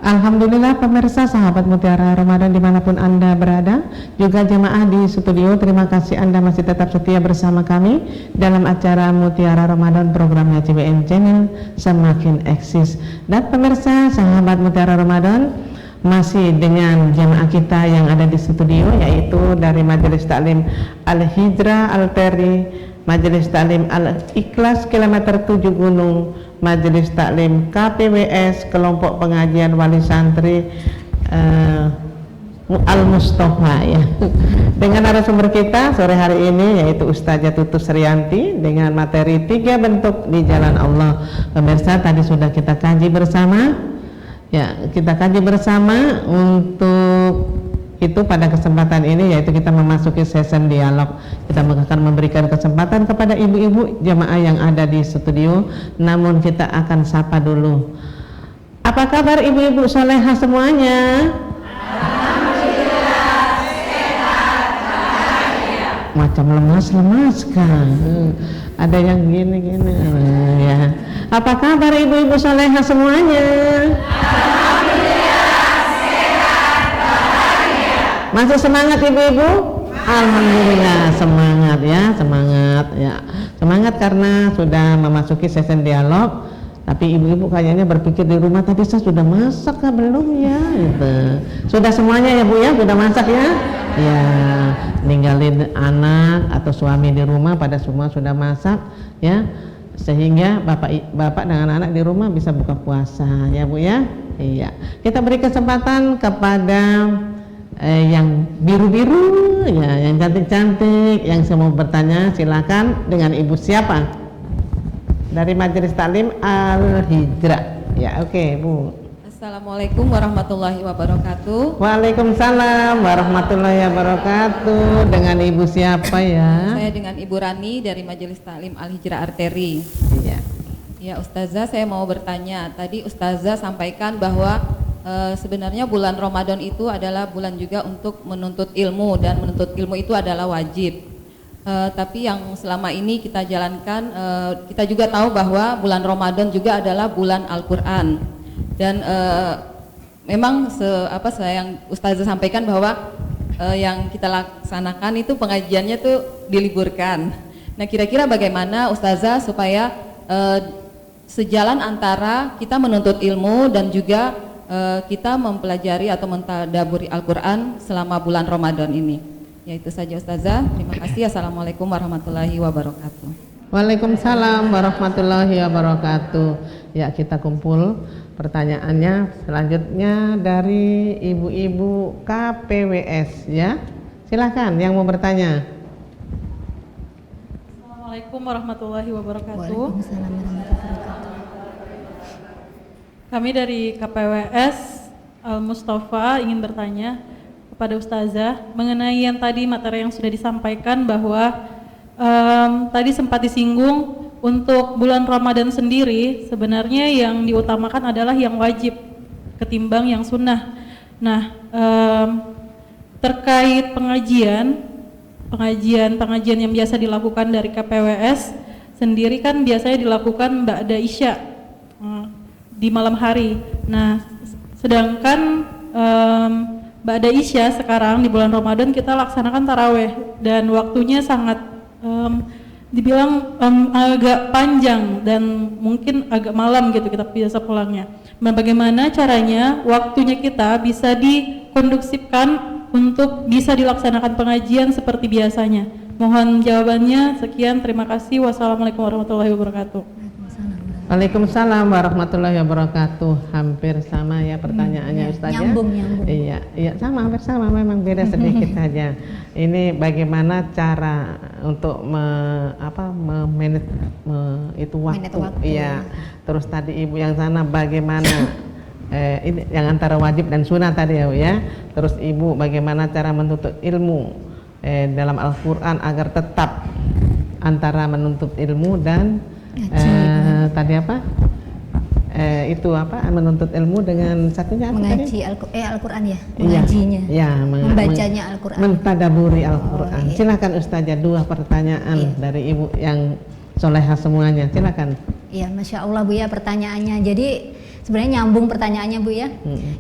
Alhamdulillah pemirsa sahabat Mutiara Ramadan dimanapun Anda berada, juga jemaah di studio, terima kasih Anda masih tetap setia bersama kami dalam acara Mutiara Ramadan programnya CWM Channel Semakin Eksis. Dan pemirsa sahabat Mutiara Ramadan, masih dengan jemaah kita yang ada di studio, yaitu dari Majelis Taklim Al-Hijrah Alteri, Majelis Taklim Al-Ikhlas Kilometer 7 Gunung, Majelis Taklim KPWS Kelompok Pengajian Wali Santri Al-Mustafa ya. Dengan narasumber kita sore hari ini yaitu Ustazah Tutus Rianti dengan materi 3 bentuk di jalan Allah. Pemirsa, tadi sudah kita kaji bersama ya, kita kaji bersama. Untuk itu pada kesempatan ini yaitu kita memasuki session dialog. Kita akan memberikan kesempatan kepada ibu-ibu jemaah yang ada di studio, namun kita akan sapa dulu. Apa kabar ibu-ibu solehah semuanya? Alhamdulillah, sehat, bahagia. Macam lemas-lemas kan? Ada yang gini-gini ya. Apa kabar ibu-ibu solehah semuanya? Masih semangat ibu-ibu? Alhamdulillah semangat ya, semangat ya. Semangat karena sudah memasuki sesi dialog. Tapi ibu-ibu kayaknya berpikir di rumah tadi saya sudah masak kah belum ya gitu. Sudah semuanya ya Bu ya, sudah masak ya? Ya, ninggalin anak atau suami di rumah pada semua sudah masak ya. Sehingga bapak dengan anak di rumah bisa buka puasa ya Bu ya. Iya. Kita beri kesempatan kepada yang biru-biru ya, yang cantik-cantik, yang semua bertanya, silakan. Dengan ibu siapa? Dari Majelis Taklim Al-Hijrah ya. Oke Bu. Assalamualaikum warahmatullahi wabarakatuh. Waalaikumsalam warahmatullahi wabarakatuh. Dengan ibu siapa ya? Saya dengan Ibu Rani dari Majelis Taklim Al-Hijrah Arteri. Iya. Ya Ustazah, saya mau bertanya. Tadi Ustazah sampaikan bahwa sebenarnya bulan Ramadan itu adalah bulan juga untuk menuntut ilmu, dan menuntut ilmu itu adalah wajib. Tapi yang selama ini kita jalankan, kita juga tahu bahwa bulan Ramadan juga adalah bulan Al-Quran. Dan memang yang Ustazah sampaikan bahwa yang kita laksanakan itu pengajiannya tuh diliburkan. Nah, kira-kira bagaimana Ustazah supaya sejalan antara kita menuntut ilmu dan juga kita mempelajari atau mentadaburi Al-Quran selama bulan Ramadan ini. Ya, itu saja Ustazah. Terima kasih. Assalamualaikum warahmatullahi wabarakatuh. Waalaikumsalam warahmatullahi wabarakatuh. Ya, kita kumpul pertanyaannya. Selanjutnya dari ibu-ibu KPWS ya. Silakan yang mau bertanya. Assalamualaikum warahmatullahi wabarakatuh. Waalaikumsalam warahmatullahi wabarakatuh. Kami dari KPWS Al-Mustafa ingin bertanya kepada Ustazah mengenai yang tadi materi yang sudah disampaikan, bahwa tadi sempat disinggung untuk bulan Ramadan sendiri sebenarnya yang diutamakan adalah yang wajib ketimbang yang sunnah. Nah, terkait pengajian yang biasa dilakukan dari KPWS sendiri kan biasanya dilakukan ba'da Isya di malam hari. Nah, sedangkan ba'da Isya sekarang di bulan Ramadan kita laksanakan taraweh dan waktunya sangat dibilang agak panjang dan mungkin agak malam gitu kita biasa pulangnya. Nah, bagaimana caranya waktunya kita bisa dikondusifkan untuk bisa dilaksanakan pengajian seperti biasanya? Mohon jawabannya. Sekian, terima kasih. Wassalamualaikum warahmatullahi wabarakatuh. Waalaikumsalam warahmatullahi wabarakatuh. Hampir sama ya pertanyaannya Ustazah. Nyambung. Iya, sama, hampir sama, memang beda sedikit saja. Ini bagaimana cara untuk itu waktu. Iya. Terus tadi ibu yang sana bagaimana ini yang antara wajib dan sunnah tadi ya. Terus ibu bagaimana cara menuntut ilmu dalam Al-Quran agar tetap antara menuntut ilmu dan tadi menuntut ilmu dengan satunya apa mengaji Al-Quran ya, mengajinya, membacanya Al-Quran, mentadaburi Al-Quran. Silakan Ustazah, 2 pertanyaan dari ibu yang solehah semuanya, silakan. Iya, Masya Allah Bu ya pertanyaannya. Jadi Sebenarnya nyambung pertanyaannya Bu ya.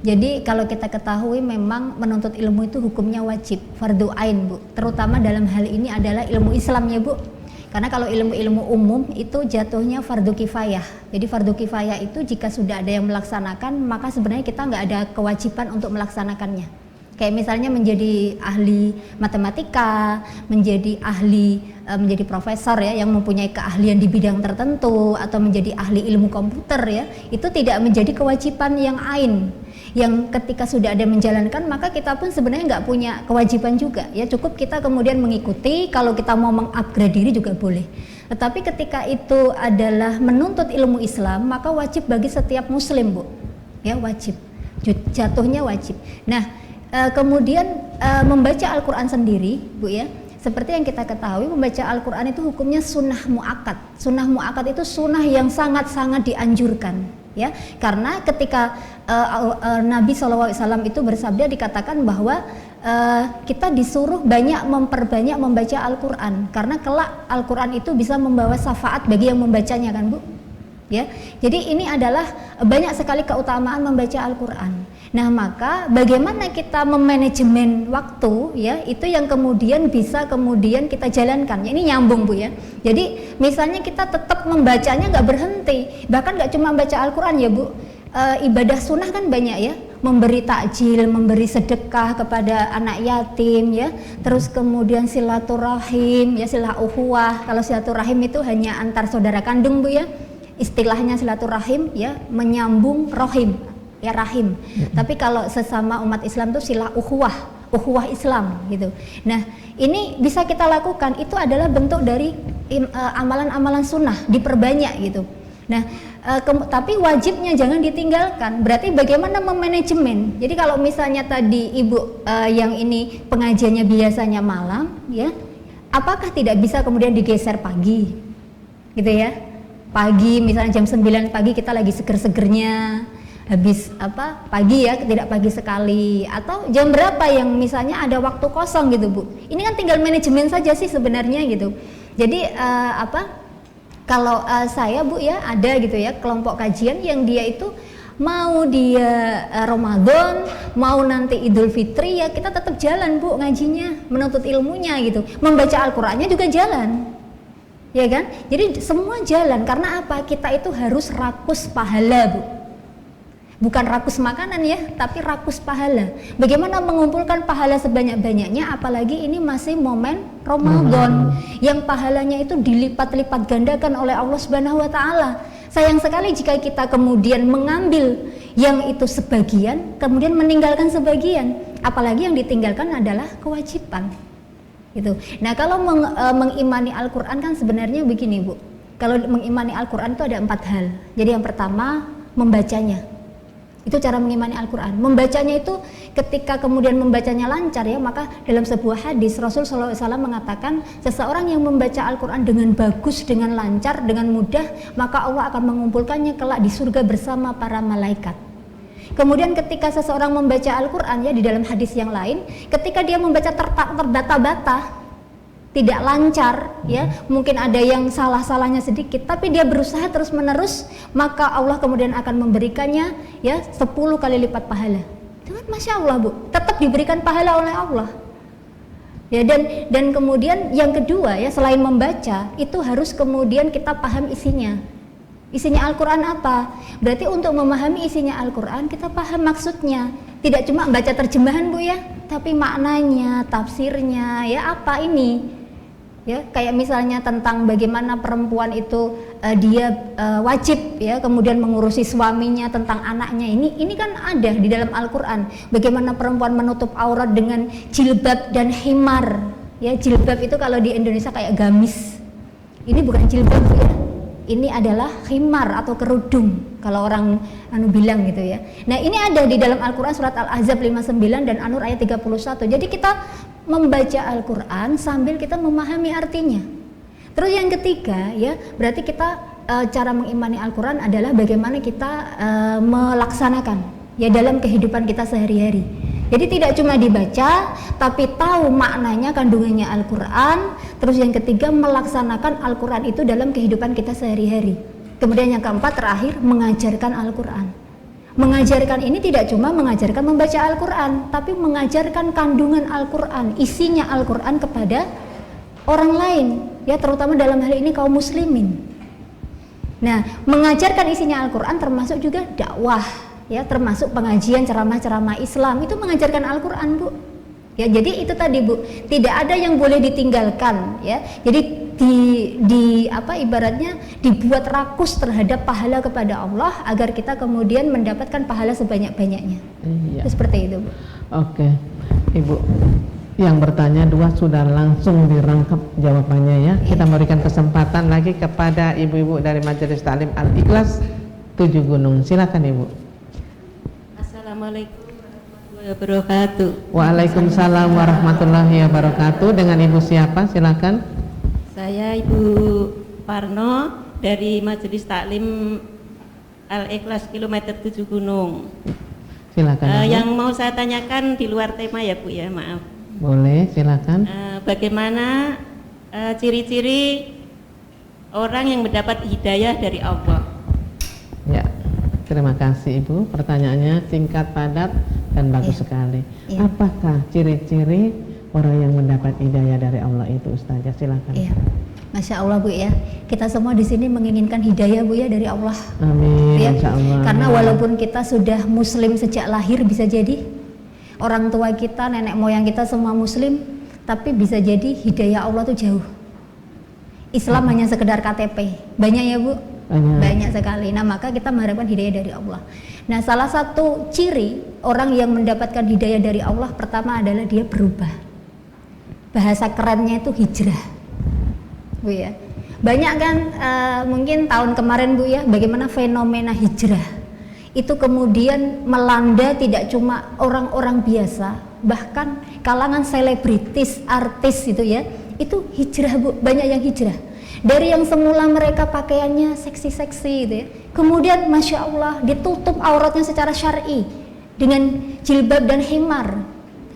Jadi kalau kita ketahui memang menuntut ilmu itu hukumnya wajib, fardu ain Bu. Terutama dalam hal ini adalah ilmu Islam ya Bu. Karena kalau ilmu-ilmu umum itu jatuhnya fardu kifayah. Jadi fardu kifayah itu jika sudah ada yang melaksanakan, maka sebenarnya kita nggak ada kewajiban untuk melaksanakannya. Kayak misalnya menjadi ahli matematika, menjadi ahli menjadi profesor ya yang mempunyai keahlian di bidang tertentu, atau menjadi ahli ilmu komputer ya, itu tidak menjadi kewajiban yang ain, yang ketika sudah ada menjalankan maka kita pun sebenarnya nggak punya kewajiban juga ya, cukup kita kemudian mengikuti. Kalau kita mau mengupgrade diri juga boleh, tetapi ketika itu adalah menuntut ilmu Islam maka wajib bagi setiap muslim Bu ya, wajib, jatuhnya wajib. Nah kemudian membaca Al-Quran sendiri Bu ya, seperti yang kita ketahui membaca Al-Quran itu hukumnya sunnah mu'akkad. Sunnah mu'akkad itu sunnah yang sangat-sangat dianjurkan ya, karena ketika Nabi SAW itu bersabda, dikatakan bahwa kita disuruh memperbanyak membaca Al-Quran, karena kelak Al-Quran itu bisa membawa syafaat bagi yang membacanya kan Bu ya. Jadi ini adalah banyak sekali keutamaan membaca Al-Quran. Nah maka bagaimana kita memanajemen waktu ya, itu yang kemudian bisa kemudian kita jalankan ya, ini nyambung Bu ya. Jadi misalnya kita tetap membacanya nggak berhenti, bahkan nggak cuma baca Al-Quran ya Bu, ibadah sunnah kan banyak ya, memberi takjil, memberi sedekah kepada anak yatim ya, terus kemudian silaturahim ya, silah ukhuwah. Kalau silaturahim itu hanya antar saudara kandung Bu ya, istilahnya silaturahim ya, menyambung rohim ya, rahim. Tapi kalau sesama umat Islam itu silah ukhuwah Islam gitu. Nah ini bisa kita lakukan, itu adalah bentuk dari amalan-amalan sunnah, diperbanyak gitu. Nah tapi wajibnya jangan ditinggalkan. Berarti bagaimana memanajemen. Jadi kalau misalnya tadi Ibu yang ini pengajiannya biasanya malam ya, apakah tidak bisa kemudian digeser pagi gitu ya, pagi misalnya jam 9 pagi kita lagi seger-segernya, habis pagi ya, tidak pagi sekali, atau jam berapa yang misalnya ada waktu kosong gitu Bu. Ini kan tinggal manajemen saja sih sebenarnya gitu. Jadi kalau saya Bu ya ada gitu ya kelompok kajian yang dia itu mau dia Ramadan, mau nanti Idul Fitri ya kita tetap jalan Bu ngajinya, menuntut ilmunya gitu, membaca Al-Qur'annya juga jalan. Ya kan? Jadi semua jalan, karena apa? Kita itu harus rakus pahala Bu. Bukan rakus makanan ya, tapi rakus pahala. Bagaimana mengumpulkan pahala sebanyak-banyaknya, apalagi ini masih momen Ramadan yang pahalanya itu dilipat-lipat gandakan oleh Allah Subhanahu wa taala. Sayang sekali jika kita kemudian mengambil yang itu sebagian, kemudian meninggalkan sebagian. Apalagi yang ditinggalkan adalah kewajiban. Gitu. Nah, kalau mengimani Al-Qur'an kan sebenarnya begini, Bu. Kalau mengimani Al-Qur'an itu ada 4 hal. Jadi yang pertama membacanya. Itu cara mengimani Al-Quran. Membacanya itu ketika kemudian membacanya lancar ya, maka dalam sebuah hadis Rasul SAW mengatakan seseorang yang membaca Al-Quran dengan bagus, dengan lancar, dengan mudah, maka Allah akan mengumpulkannya kelak di surga bersama para malaikat. Kemudian ketika seseorang membaca Al-Quran ya, di dalam hadis yang lain, ketika dia membaca terbata-bata, tidak lancar ya, mungkin ada yang salah-salahnya sedikit, tapi dia berusaha terus-menerus, maka Allah kemudian akan memberikannya ya 10 kali lipat pahala. Itu kan Masya Allah Bu, tetap diberikan pahala oleh Allah ya. Dan kemudian yang kedua ya, selain membaca itu harus kemudian kita paham isinya. Isinya Al-Quran apa? Berarti untuk memahami isinya Al-Quran kita paham maksudnya, tidak cuma baca terjemahan Bu ya, tapi maknanya, tafsirnya ya, apa ini ya, kayak misalnya tentang bagaimana perempuan itu dia wajib ya kemudian mengurusi suaminya, tentang anaknya, ini kan ada di dalam Al-Quran. Bagaimana perempuan menutup aurat dengan jilbab dan himar ya. Jilbab itu kalau di Indonesia kayak gamis, ini bukan jilbab ya, ini adalah himar atau kerudung kalau orang bilang gitu ya. Nah ini ada di dalam Al-Quran surat Al-Ahzab 59 dan An-Nur ayat 31. Jadi kita membaca Al-Quran sambil kita memahami artinya. Terus yang ketiga ya, berarti kita cara mengimani Al-Quran adalah bagaimana kita melaksanakan ya dalam kehidupan kita sehari-hari. Jadi tidak cuma dibaca, tapi tahu maknanya, kandungannya Al-Quran. Terus yang ketiga, melaksanakan Al-Quran itu dalam kehidupan kita sehari-hari. Kemudian yang keempat terakhir, mengajarkan Al-Quran Mengajarkan ini tidak cuma mengajarkan membaca Al-Quran, tapi mengajarkan kandungan Al-Quran, isinya Al-Quran kepada orang lain, ya, terutama dalam hal ini kaum muslimin. Nah, mengajarkan isinya Al-Quran termasuk juga dakwah, ya, termasuk pengajian ceramah-ceramah Islam, itu mengajarkan Al-Quran, Bu. Ya, jadi itu tadi, Bu, tidak ada yang boleh ditinggalkan, ya. Jadi ibaratnya dibuat rakus terhadap pahala kepada Allah agar kita kemudian mendapatkan pahala sebanyak-banyaknya. Iya. Itu seperti itu, Bu. Oke, Ibu. Yang bertanya 2 sudah langsung dirangkap jawabannya, ya. Kita berikan kesempatan lagi kepada ibu-ibu dari Majelis Taklim Al-Ikhlas 7 Gunung. Silakan, Ibu. Assalamualaikum warahmatullahi wabarakatuh. Waalaikumsalam warahmatullahi wabarakatuh. Dengan Ibu siapa? Silakan. Saya Ibu Parno dari Majelis Taklim Al-Ikhlas kilometer 7 Gunung. Silakan. Yang mau saya tanyakan di luar tema ya Bu ya, maaf. Boleh, silakan. Bagaimana ciri-ciri orang yang mendapat hidayah dari Allah? Ya, terima kasih Ibu. Pertanyaannya singkat, padat, dan bagus sekali. Iya. Apakah ciri-ciri orang yang mendapat hidayah dari Allah itu, Ustazah? Silakan. Iya. Masya Allah, Bu, ya. Kita semua di sini menginginkan hidayah, Bu, ya, dari Allah. Amin. Ya. Insya Allah. Karena walaupun kita sudah muslim sejak lahir, bisa jadi orang tua kita, nenek moyang kita semua muslim, tapi bisa jadi hidayah Allah tuh jauh. Islam hanya sekedar KTP. Banyak ya, Bu? Banyak sekali. Nah, maka kita mengharapkan hidayah dari Allah. Nah, salah satu ciri orang yang mendapatkan hidayah dari Allah pertama adalah dia berubah. Bahasa kerennya itu hijrah, Bu, ya. Banyak kan mungkin tahun kemarin, Bu, ya, bagaimana fenomena hijrah itu kemudian melanda tidak cuma orang-orang biasa, bahkan kalangan selebritis, artis itu, ya, itu hijrah, Bu. Banyak yang hijrah dari yang semula mereka pakaiannya seksi-seksi gitu, ya, kemudian Masya Allah ditutup auratnya secara syar'i dengan jilbab dan himar.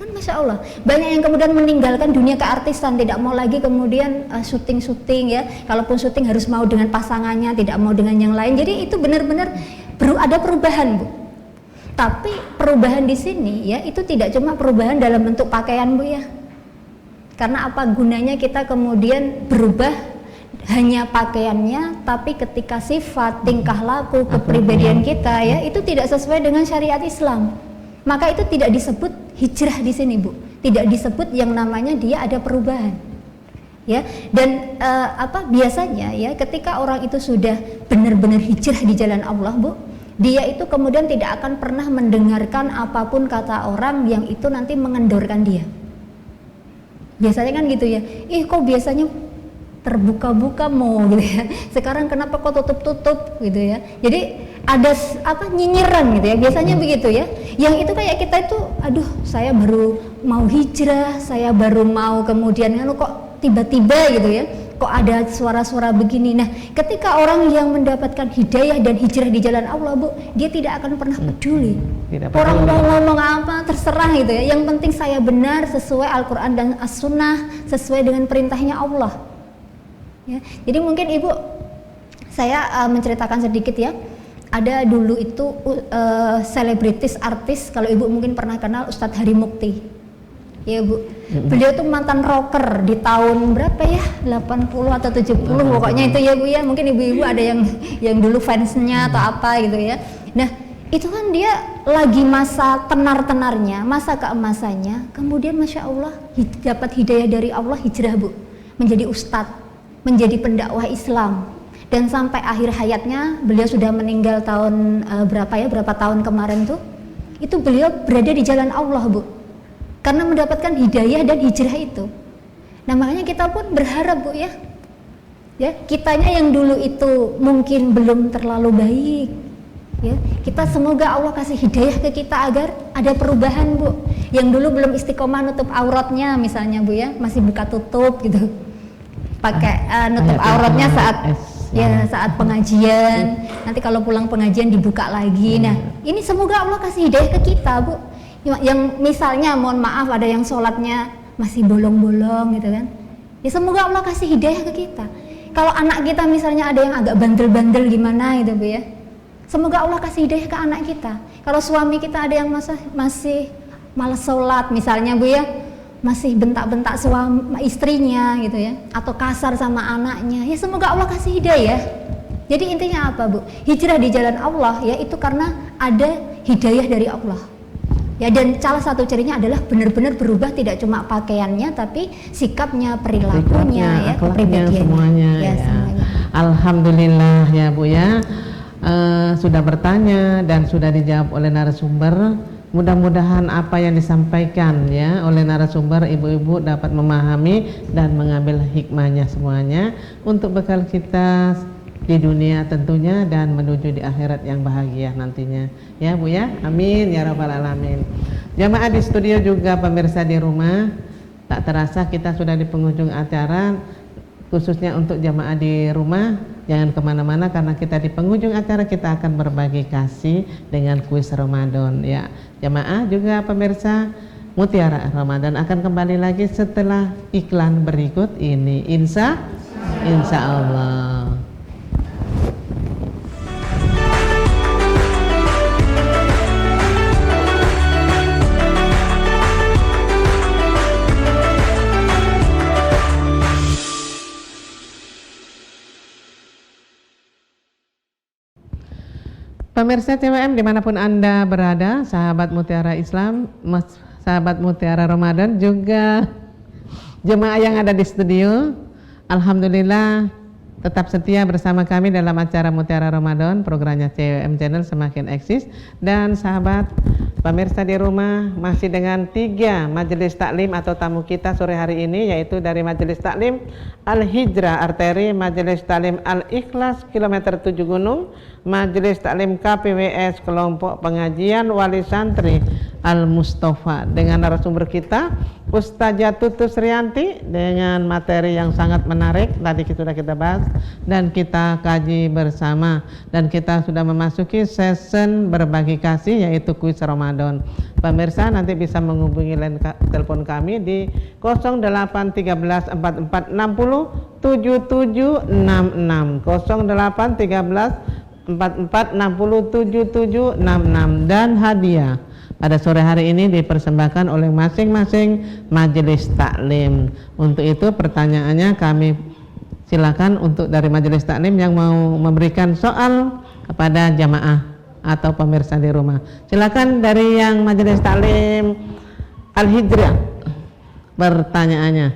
Masya Allah, banyak yang kemudian meninggalkan dunia keartisan, tidak mau lagi kemudian syuting-syuting, ya. Kalaupun syuting harus mau dengan pasangannya, tidak mau dengan yang lain. Jadi itu benar-benar ada perubahan, Bu. Tapi perubahan di sini, ya, itu tidak cuma perubahan dalam bentuk pakaian, Bu, ya. Karena apa gunanya kita kemudian berubah hanya pakaiannya, tapi ketika sifat, tingkah laku, kepribadian kita, ya, itu tidak sesuai dengan syariat Islam. Maka itu tidak disebut hijrah di sini, Bu. Tidak disebut yang namanya dia ada perubahan, ya. Dan biasanya, ya, ketika orang itu sudah benar-benar hijrah di jalan Allah, Bu, dia itu kemudian tidak akan pernah mendengarkan apapun kata orang yang itu nanti mengendorkan dia. Biasanya kan gitu, ya. Kok biasanya terbuka-buka mau gitu, ya. Sekarang kenapa kok tutup-tutup gitu, ya. Jadi ada nyinyiran gitu, ya. Biasanya begitu, ya. Yang itu kayak kita itu, aduh, saya baru mau hijrah, saya baru mau kemudian kok tiba-tiba gitu, ya. Kok ada suara-suara begini. Nah, ketika orang yang mendapatkan hidayah dan hijrah di jalan Allah, Bu, dia tidak akan pernah peduli. Orang mau ngomong apa terserah gitu, ya. Yang penting saya benar sesuai Al-Quran dan As-Sunnah, sesuai dengan perintahnya Allah. Ya, jadi mungkin Ibu, saya menceritakan sedikit, ya. Ada dulu itu selebritis artis, kalau Ibu mungkin pernah kenal Ustadz Hari Mukti, ya, Bu. Beliau tuh mantan rocker di tahun berapa ya, 80 atau 70 pokoknya itu, ya, Bu, ya. Mungkin ibu-ibu ada yang dulu fansnya atau apa gitu, ya. Nah, itu kan dia lagi masa tenar-tenarnya, masa keemasannya, kemudian Masya Allah dapat hidayah dari Allah, hijrah, Bu, menjadi ustadz, menjadi pendakwah Islam. Dan sampai akhir hayatnya, beliau sudah meninggal tahun berapa tahun kemarin tuh, itu beliau berada di jalan Allah, Bu, karena mendapatkan hidayah dan hijrah itu. Nah, makanya kita pun berharap, Bu, ya, kitanya yang dulu itu mungkin belum terlalu baik, ya, kita semoga Allah kasih hidayah ke kita agar ada perubahan, Bu. Yang dulu belum istiqomah nutup auratnya misalnya, Bu, ya, masih buka tutup gitu, pakai nutup auratnya saat pengajian, nanti kalau pulang pengajian dibuka lagi. Nah, ini semoga Allah kasih hidayah ke kita, Bu. Yang misalnya mohon maaf ada yang sholatnya masih bolong-bolong gitu kan, ya semoga Allah kasih hidayah ke kita. Kalau anak kita misalnya ada yang agak bandel-bandel gimana gitu, Bu, ya, Semoga Allah kasih hidayah ke anak kita. Kalau suami kita ada yang masih malas sholat misalnya Bu ya, masih bentak-bentak suami istrinya gitu ya, atau kasar sama anaknya, ya semoga Allah kasih hidayah. Jadi intinya apa Bu? Hijrah di jalan Allah ya itu karena ada hidayah dari Allah. Ya, dan salah satu cirinya adalah benar-benar berubah, tidak cuma pakaiannya tapi sikapnya, perilakunya, ya, kepribadiannya, semuanya. Ya, semuanya. Alhamdulillah ya Bu ya, sudah bertanya dan sudah dijawab oleh narasumber. Mudah-mudahan apa yang disampaikan ya oleh narasumber ibu-ibu dapat memahami dan mengambil hikmahnya semuanya untuk bekal kita di dunia tentunya dan menuju di akhirat yang bahagia nantinya ya Bu ya, amin ya rabbal alamin. Jamaah di studio juga pemirsa di rumah, tak terasa kita sudah di penghujung acara. Khususnya untuk jamaah di rumah, jangan kemana-mana karena kita di penghujung acara kita akan berbagi kasih dengan kuis Ramadan ya. Jamaah juga pemirsa, Mutiara Ramadan akan kembali lagi setelah iklan berikut ini, insya Allah. Pemirsa CWM dimanapun Anda berada, sahabat Mutiara Islam, sahabat Mutiara Ramadan, juga jemaah yang ada di studio, alhamdulillah tetap setia bersama kami dalam acara Mutiara Ramadan, programnya CWM Channel semakin eksis. Dan sahabat pemirsa di rumah, masih dengan 3 majelis taklim atau tamu kita sore hari ini, yaitu dari Majelis Taklim Al-Hijrah Arteri, Majelis Taklim Al-Ikhlas Kilometer 7 Gunung, Majelis Taklim KPWS Kelompok Pengajian Wali Santri Al-Mustafa, dengan narasumber kita Ustazah Tutus Rianti dengan materi yang sangat menarik tadi sudah kita bahas dan kita kaji bersama, dan kita sudah memasuki session berbagi kasih yaitu kuis Ramadan. Pemirsa nanti bisa menghubungi line telepon kami di 0813 4460 7766 0813 44607766, dan hadiah pada sore hari ini dipersembahkan oleh masing-masing majelis taklim. Untuk itu pertanyaannya kami silakan untuk dari majelis taklim yang mau memberikan soal kepada jamaah atau pemirsa di rumah. Silakan dari yang majelis taklim Al-Hijrah pertanyaannya.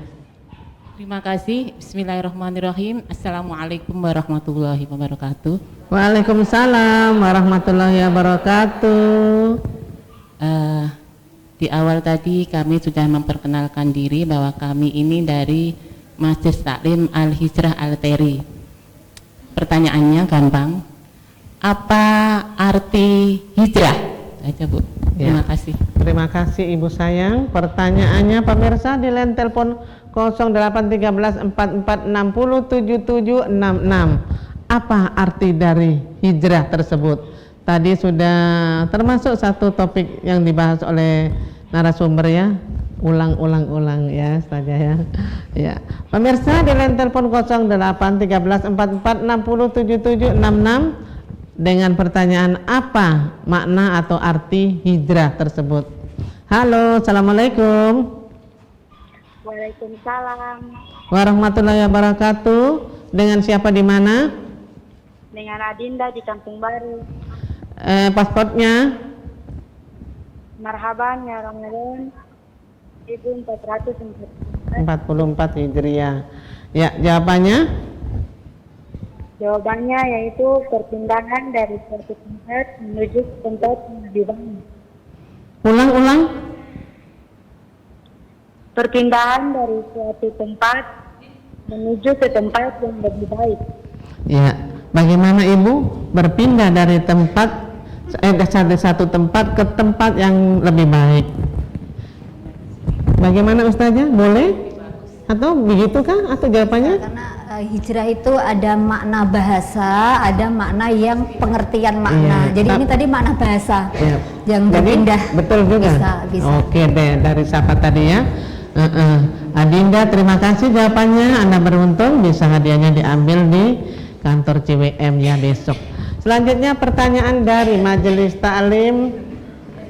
Terima kasih. Bismillahirrahmanirrahim. Assalamualaikum warahmatullahi wabarakatuh. Waalaikumsalam warahmatullahi wabarakatuh. Di awal tadi kami sudah memperkenalkan diri bahwa kami ini dari Majelis Taklim Al-Hijrah Al-Teri. Pertanyaannya gampang. Apa arti hijrah? Aja Bu. Terima kasih. Terima kasih Ibu sayang. Pertanyaannya pemirsa di line telepon 0813 4460 7766. Apa arti dari hijrah tersebut? Tadi sudah termasuk satu topik yang dibahas oleh narasumber ya. Ulang ya saja ya. Ya. Pemirsa di line telepon 0813 4460 7766 dengan pertanyaan apa makna atau arti hijrah tersebut. Halo, assalamualaikum. Waalaikumsalam. Warahmatullahi wabarakatuh. Dengan siapa di mana? Dengan Adinda di Kampung Baru. Pasportnya? Marhaban ya Ramadan 1444 Hijriah. Ya, jawabannya? Jawabannya yaitu perpindahan dari suatu tempat menuju tempat yang lebih baik. Ulang. Perpindahan dari suatu tempat menuju ke tempat yang lebih baik. Ya, bagaimana Ibu berpindah dari tempat dari satu tempat ke tempat yang lebih baik? Bagaimana Ustazah? Boleh? Atau begitu kah? Atau jawabannya? Karena hijrah itu ada makna bahasa, ada makna yang pengertian makna. Iya, Jadi ini tadi makna bahasa yang jadi, berpindah. Betul juga. Bisa. Oke deh, dari siapa tadi ya? Adinda, terima kasih jawabannya. Anda beruntung bisa hadiahnya diambil di kantor CWM ya besok. Selanjutnya pertanyaan dari Majelis Ta'lim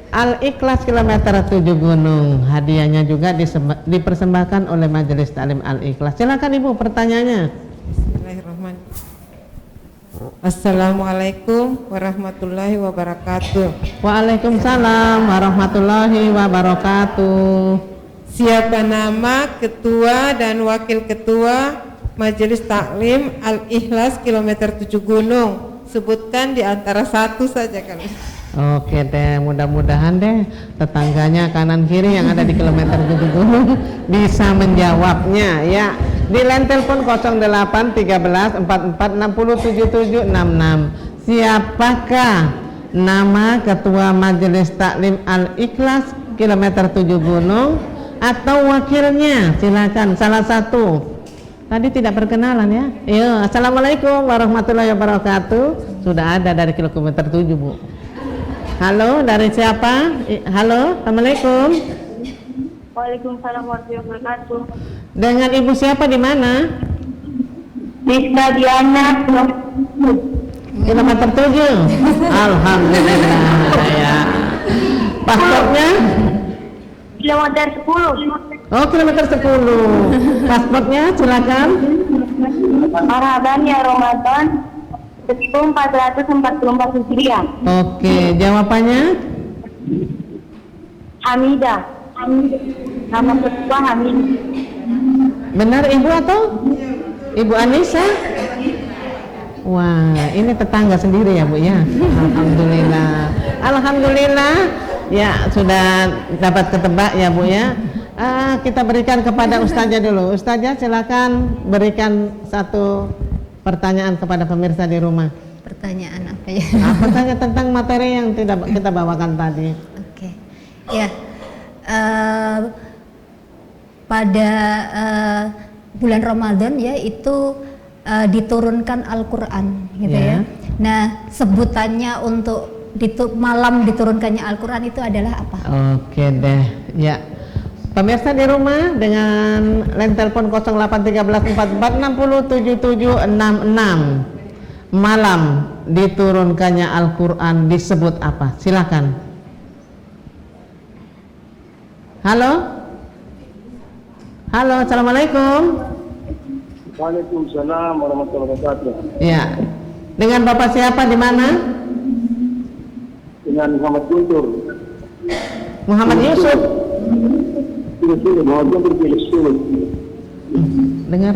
Al-Ikhlas kilometer 7 Gunung. Hadiahnya juga dipersembahkan oleh Majelis Ta'lim Al-Ikhlas. Silakan Ibu pertanyaannya. Bismillahirrahmanirrahim. Assalamualaikum warahmatullahi wabarakatuh. Waalaikumsalam warahmatullahi wabarakatuh. Siapa nama ketua dan wakil ketua Majelis Taklim Al-Ikhlas kilometer 7 Gunung? Sebutkan di antara satu saja kali. Oke deh, mudah-mudahan deh tetangganya kanan kiri yang ada di kilometer 7 Gunung bisa menjawabnya ya. Di line telepon 08 13 44 60 77 66. Siapakah nama ketua Majelis Taklim Al-Ikhlas kilometer 7 Gunung atau wakilnya? Silakan salah satu. Tadi tidak perkenalan ya. Iya, assalamualaikum warahmatullahi wabarakatuh. Sudah ada dari kilometer 7 Bu. Halo, dari siapa? Halo, assalamualaikum. Waalaikumsalam warahmatullahi wabarakatuh. Dengan ibu siapa di mana? Rizka Diana, Kilometer 7. Alhamdulillah ya. Paspornya? kilometer 10. Oh, kilometer 10. Paspornya silakan. Marhaban ya Ramadan 1444 Hijriah. Oke, jawabannya? Hamidah. Nama ketua Hamidah. Benar Ibu atau? Ibu Anissa? Wah, ini tetangga sendiri ya Bu ya. Alhamdulillah. Alhamdulillah. Ya, sudah dapat ketebak ya Bu ya. Kita berikan kepada Ustazah dulu. Ustazah silakan berikan satu pertanyaan kepada pemirsa di rumah. Pertanyaan apa ya? Pertanyaan tentang materi yang tidak kita bawakan tadi. Oke. Ya. Pada bulan Ramadan ya itu diturunkan Al-Qur'an gitu ya. Nah, sebutannya untuk malam diturunkannya Al-Qur'an itu adalah apa? Oke deh. Ya. Pemirsa di rumah dengan line telepon 0813 44 60 77 66. Malam diturunkannya Al-Qur'an disebut apa? Silakan. Halo? Halo, assalamualaikum. Waalaikumsalam warahmatullahi wabarakatuh. Ya. Dengan Bapak siapa di mana? Dengan Muhammad Guntur. Muhammad Yusuf. Muhammad Guntur Yusuf. Dengar?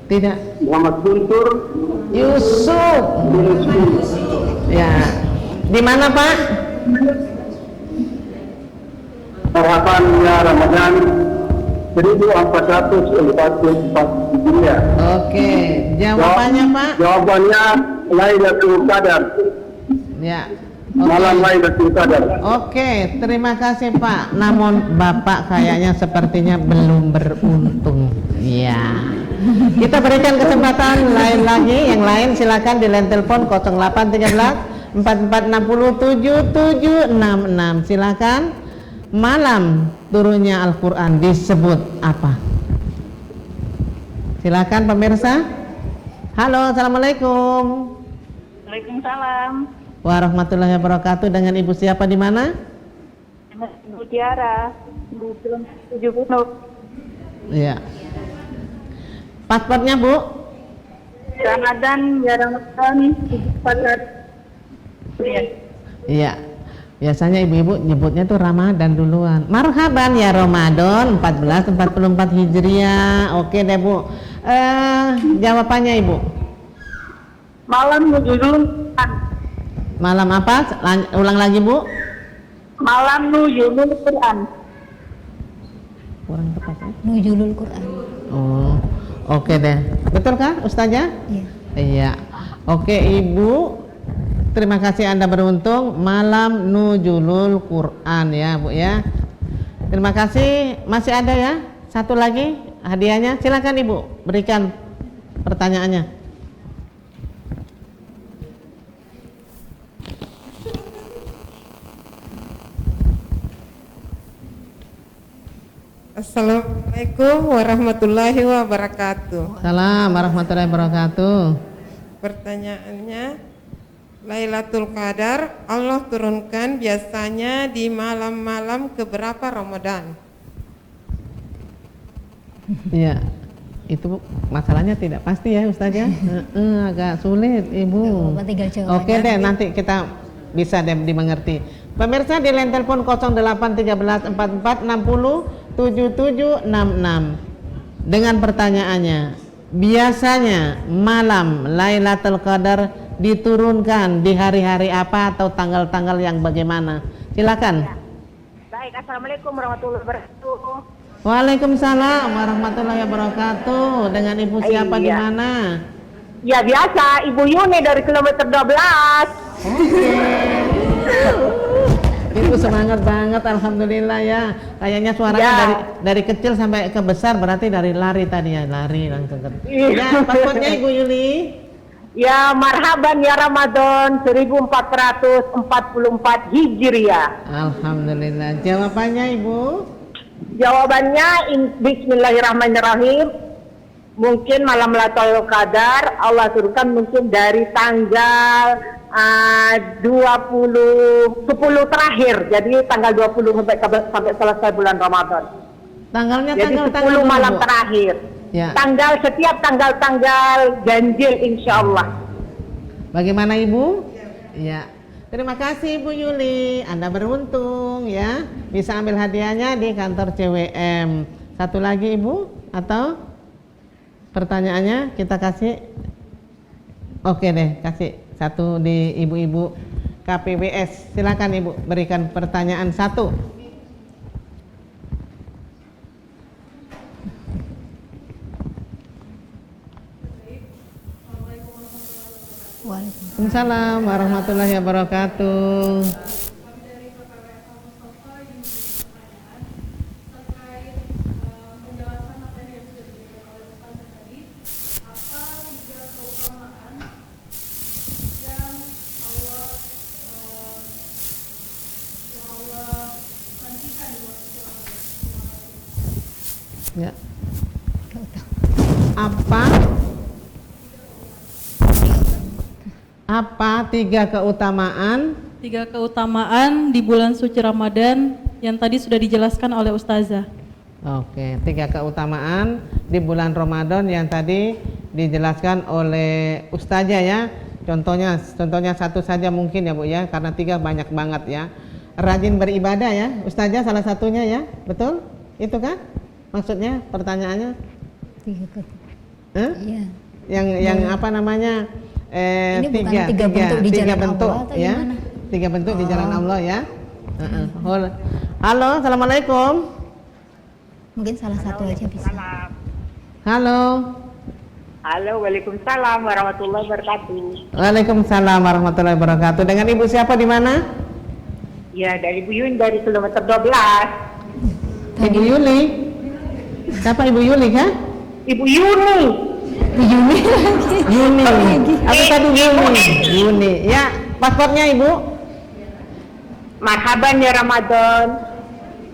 Tidak. Muhammad Guntur Yusuf. Ya. Di mana Pak? Marhaban ya Ramadan 1444 Hijriah. Oke, jawabannya Pak? Jawabannya Lailatul Qadar. Ya. Malam Lailatul Qadar. Oke, terima kasih Pak. Namun Bapak kayaknya sepertinya belum beruntung. Ya. Kita berikan kesempatan lain lagi, yang lain silakan di line telepon 0813 4460 7766. Silakan. Malam turunnya Al-Qur'an disebut apa? Silakan pemirsa. Halo, assalamualaikum. Waalaikumsalam. Warahmatullahi wabarakatuh. Dengan ibu siapa di mana? Ibu Tiara di kilometer 7 Gunung. Iya. Paspornya Bu? Ramadan ya Ramadan 14. Iya. Biasanya ibu-ibu nyebutnya tuh Ramadan duluan. Marhaban ya Ramadan 1444 Hijriah. Oke deh Bu. Jawabannya Ibu. Malam nuzulul Quran. Malam apa? Ulang lagi Bu. Malam nuzulul Quran. Kurang tepat ya? Nuzulul Quran. Oh, oke deh. Betul kah Ustazah? Iya. Iya. Oke Ibu. Terima kasih Anda beruntung. Malam nuzulul Quran ya Bu ya. Terima kasih. Masih ada ya? Satu lagi hadiahnya. Silakan Ibu berikan pertanyaannya. Assalamualaikum warahmatullahi wabarakatuh. Salam warahmatullahi wabarakatuh. Pertanyaannya, Lailatul Qadar Allah turunkan biasanya di malam-malam keberapa Ramadan? Iya, itu masalahnya tidak pasti ya Ustazah. Agak sulit Ibu. Oke deh, nanti kita bisa dimengerti. Pemirsa di line telepon 081344607766 dengan pertanyaannya, biasanya malam Lailatul Qadar diturunkan di hari-hari apa atau tanggal-tanggal yang bagaimana? Silakan. Baik, Assalamualaikum warahmatullahi wabarakatuh. Waalaikumsalam warahmatullahi wabarakatuh. Dengan Ibu siapa di mana? Ya biasa, Ibu Yuni dari kilometer 12. Ibu semangat banget, alhamdulillah ya. Kayaknya suaranya dari kecil sampai ke besar, berarti dari lari tadi ya, lari langsung ke. Ya, passwordnya Ibu Yuli. Ya, marhaban ya Ramadan 1444 Hijriah. Alhamdulillah. Jawabannya Ibu? Jawabannya Bismillahirrahmanirrahim. Mungkin malam Lailatul Qadar Allah turunkan mungkin dari tanggal 10 terakhir. Jadi tanggal 20 sampai selesai bulan Ramadan. Tanggalnya jadi tanggal 10 malam Bu. terakhir. Ya. Setiap tanggal ganjil insya Allah. Bagaimana Ibu? Ya. Terima kasih Ibu Yuli. Anda beruntung ya. Bisa ambil hadiahnya di kantor CWM. Satu lagi Ibu atau pertanyaannya kita kasih. Oke deh, kasih satu di ibu-ibu KPWS. Silakan Ibu berikan pertanyaan satu. Waalaikumsalam warahmatullahi wabarakatuh. Ya. Apa tiga keutamaan? Tiga keutamaan di bulan suci Ramadan yang tadi sudah dijelaskan oleh Ustazah. Oke, tiga keutamaan di bulan Ramadan yang tadi dijelaskan oleh Ustazah ya. Contohnya satu saja mungkin ya Bu ya, karena tiga banyak banget ya. Rajin beribadah ya, Ustazah salah satunya ya, betul? Itu kan? Maksudnya pertanyaannya? Iya. Yang apa namanya? Ini tiga bentuk di jalan Allah atau ya? gimana? Tiga bentuk di jalan Allah ya. Halo, assalamualaikum. Mungkin salah satu aja bisa. Halo. Halo, waalaikumsalam warahmatullahi wabarakatuh. Waalaikumsalam warahmatullahi wabarakatuh. Dengan Ibu siapa di mana? Ya, dari Ibu Yuni dari kilometer 12. Ibu Yuli. Siapa Ibu Yuli kan? Ibu Yuni. Yuni. Apa tadi Yuni? Ya, paspornya Ibu. Marhaban ya Ramadan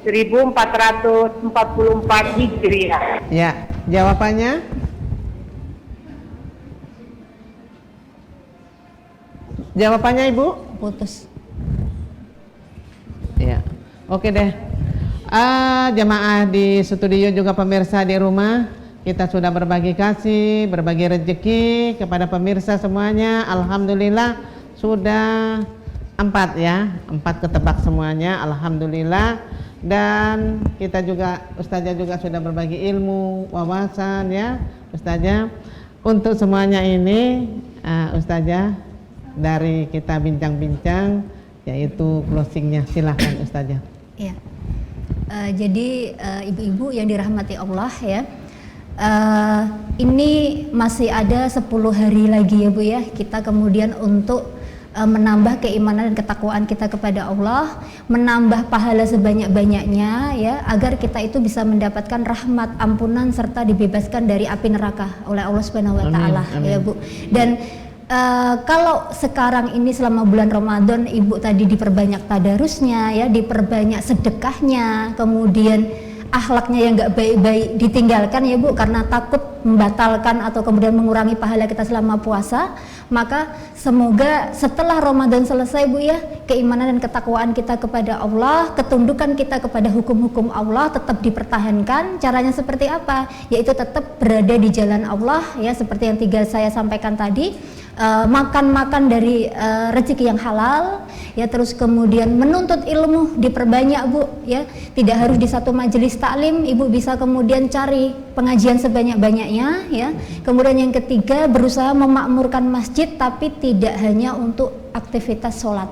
1444 Hijriah. Ya, jawabannya? Jawabannya Ibu? Putus. Ya, oke deh. Jamaah di studio juga pemirsa di rumah, kita sudah berbagi kasih, berbagi rezeki kepada pemirsa semuanya. Alhamdulillah sudah 4 ya, 4 ketebak semuanya. Alhamdulillah. Dan kita juga, Ustazah juga sudah berbagi ilmu, wawasan ya, Ustazah. Untuk semuanya ini, Ustazah, dari kita bincang-bincang, yaitu closingnya. Silahkan Ustazah. Ya. Jadi ibu-ibu yang dirahmati Allah ya, ini masih ada 10 hari lagi ya Bu ya, kita kemudian untuk menambah keimanan dan ketakwaan kita kepada Allah, menambah pahala sebanyak-banyaknya ya, agar kita itu bisa mendapatkan rahmat, ampunan serta dibebaskan dari api neraka oleh Allah Subhanahu wa taala ya Bu. Dan kalau sekarang ini selama bulan Ramadan Ibu tadi diperbanyak tadarusnya ya, diperbanyak sedekahnya, kemudian akhlaknya yang nggak baik-baik ditinggalkan ya Bu, karena takut membatalkan atau kemudian mengurangi pahala kita selama puasa. Maka semoga setelah Ramadan selesai Bu ya, keimanan dan ketakwaan kita kepada Allah, ketundukan kita kepada hukum-hukum Allah tetap dipertahankan. Caranya seperti apa? Yaitu tetap berada di jalan Allah ya, seperti yang tiga saya sampaikan tadi. Makan dari rezeki yang halal ya, terus kemudian menuntut ilmu diperbanyak Bu ya, tidak harus di satu majelis taklim, Ibu bisa kemudian cari pengajian sebanyak-banyaknya ya. Kemudian yang ketiga, berusaha memakmurkan masjid tapi tidak hanya untuk aktivitas sholat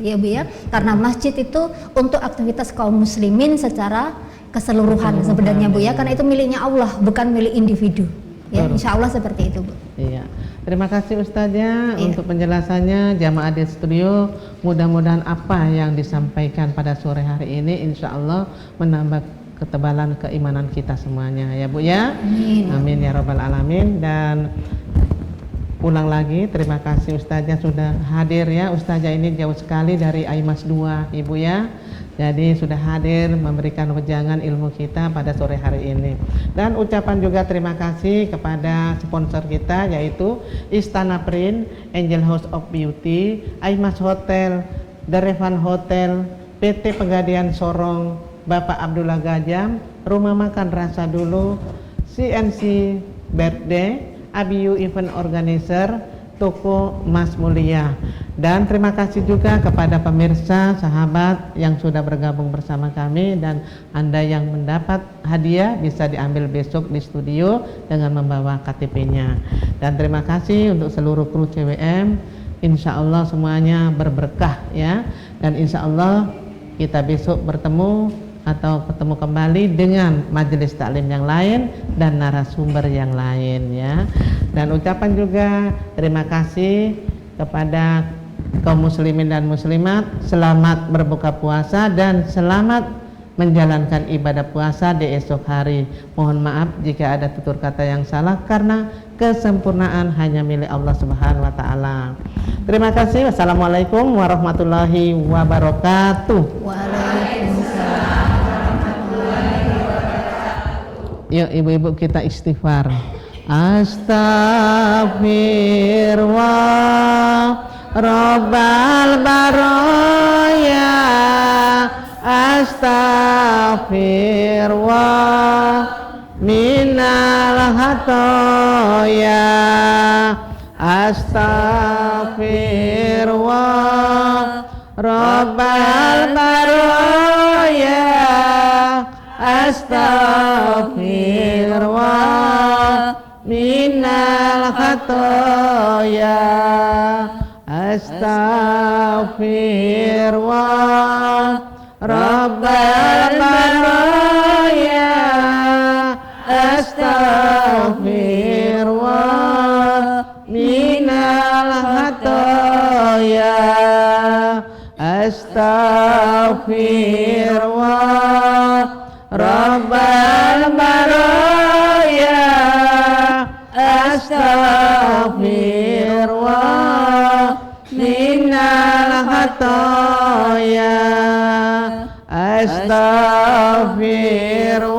ya Bu ya, karena masjid itu untuk aktivitas kaum muslimin secara keseluruhan sebenarnya Bu ya, karena itu miliknya Allah bukan milik individu ya. Insya Allah seperti itu Bu. Iya. Terima kasih Ustazah untuk penjelasannya. Jamaah di studio, mudah-mudahan apa yang disampaikan pada sore hari ini insya Allah menambah ketebalan keimanan kita semuanya ya Bu ya. Amin. Amin ya rabbal alamin. Dan ulang lagi terima kasih Ustazah sudah hadir ya. Ustazah ini jauh sekali dari Aimas 2 Ibu ya. Jadi sudah hadir memberikan wejangan ilmu kita pada sore hari ini. Dan ucapan juga terima kasih kepada sponsor kita yaitu Istana Print, Angel House of Beauty, Aimas Hotel, The Revan Hotel, PT Pegadaian Sorong, Bapak Abdullah Gajam, Rumah Makan Rasa Dulu, CNC Birthday, ABU Event Organizer, Toko Mas Mulia. Dan terima kasih juga kepada pemirsa sahabat yang sudah bergabung bersama kami, dan Anda yang mendapat hadiah bisa diambil besok di studio dengan membawa KTP-nya. Dan terima kasih untuk seluruh kru CWM, insya Allah semuanya berberkah ya, dan insya Allah kita besok bertemu atau ketemu kembali dengan majelis taklim yang lain dan narasumber yang lain ya. Dan ucapan juga terima kasih kepada kaum muslimin dan muslimat, selamat berbuka puasa dan selamat menjalankan ibadah puasa di esok hari. Mohon maaf jika ada tutur kata yang salah karena kesempurnaan hanya milik Allah Subhanahu wa taala. Terima kasih. Wassalamualaikum warahmatullahi wabarakatuh. Waalaikumsalam. Yuk ibu-ibu kita istighfar. Astaghfirullah Rabbal baraya, astaghfirullah minal khatoya, astaghfirullah Rabbal baraya, astaghfirullah minal khatoya, astaghfirullah Rabbal baraya, astaghfirullah minal khatoya, astaghfirullah Rabbal baraya, astaghfirullah minal khatoya, astaghfirullah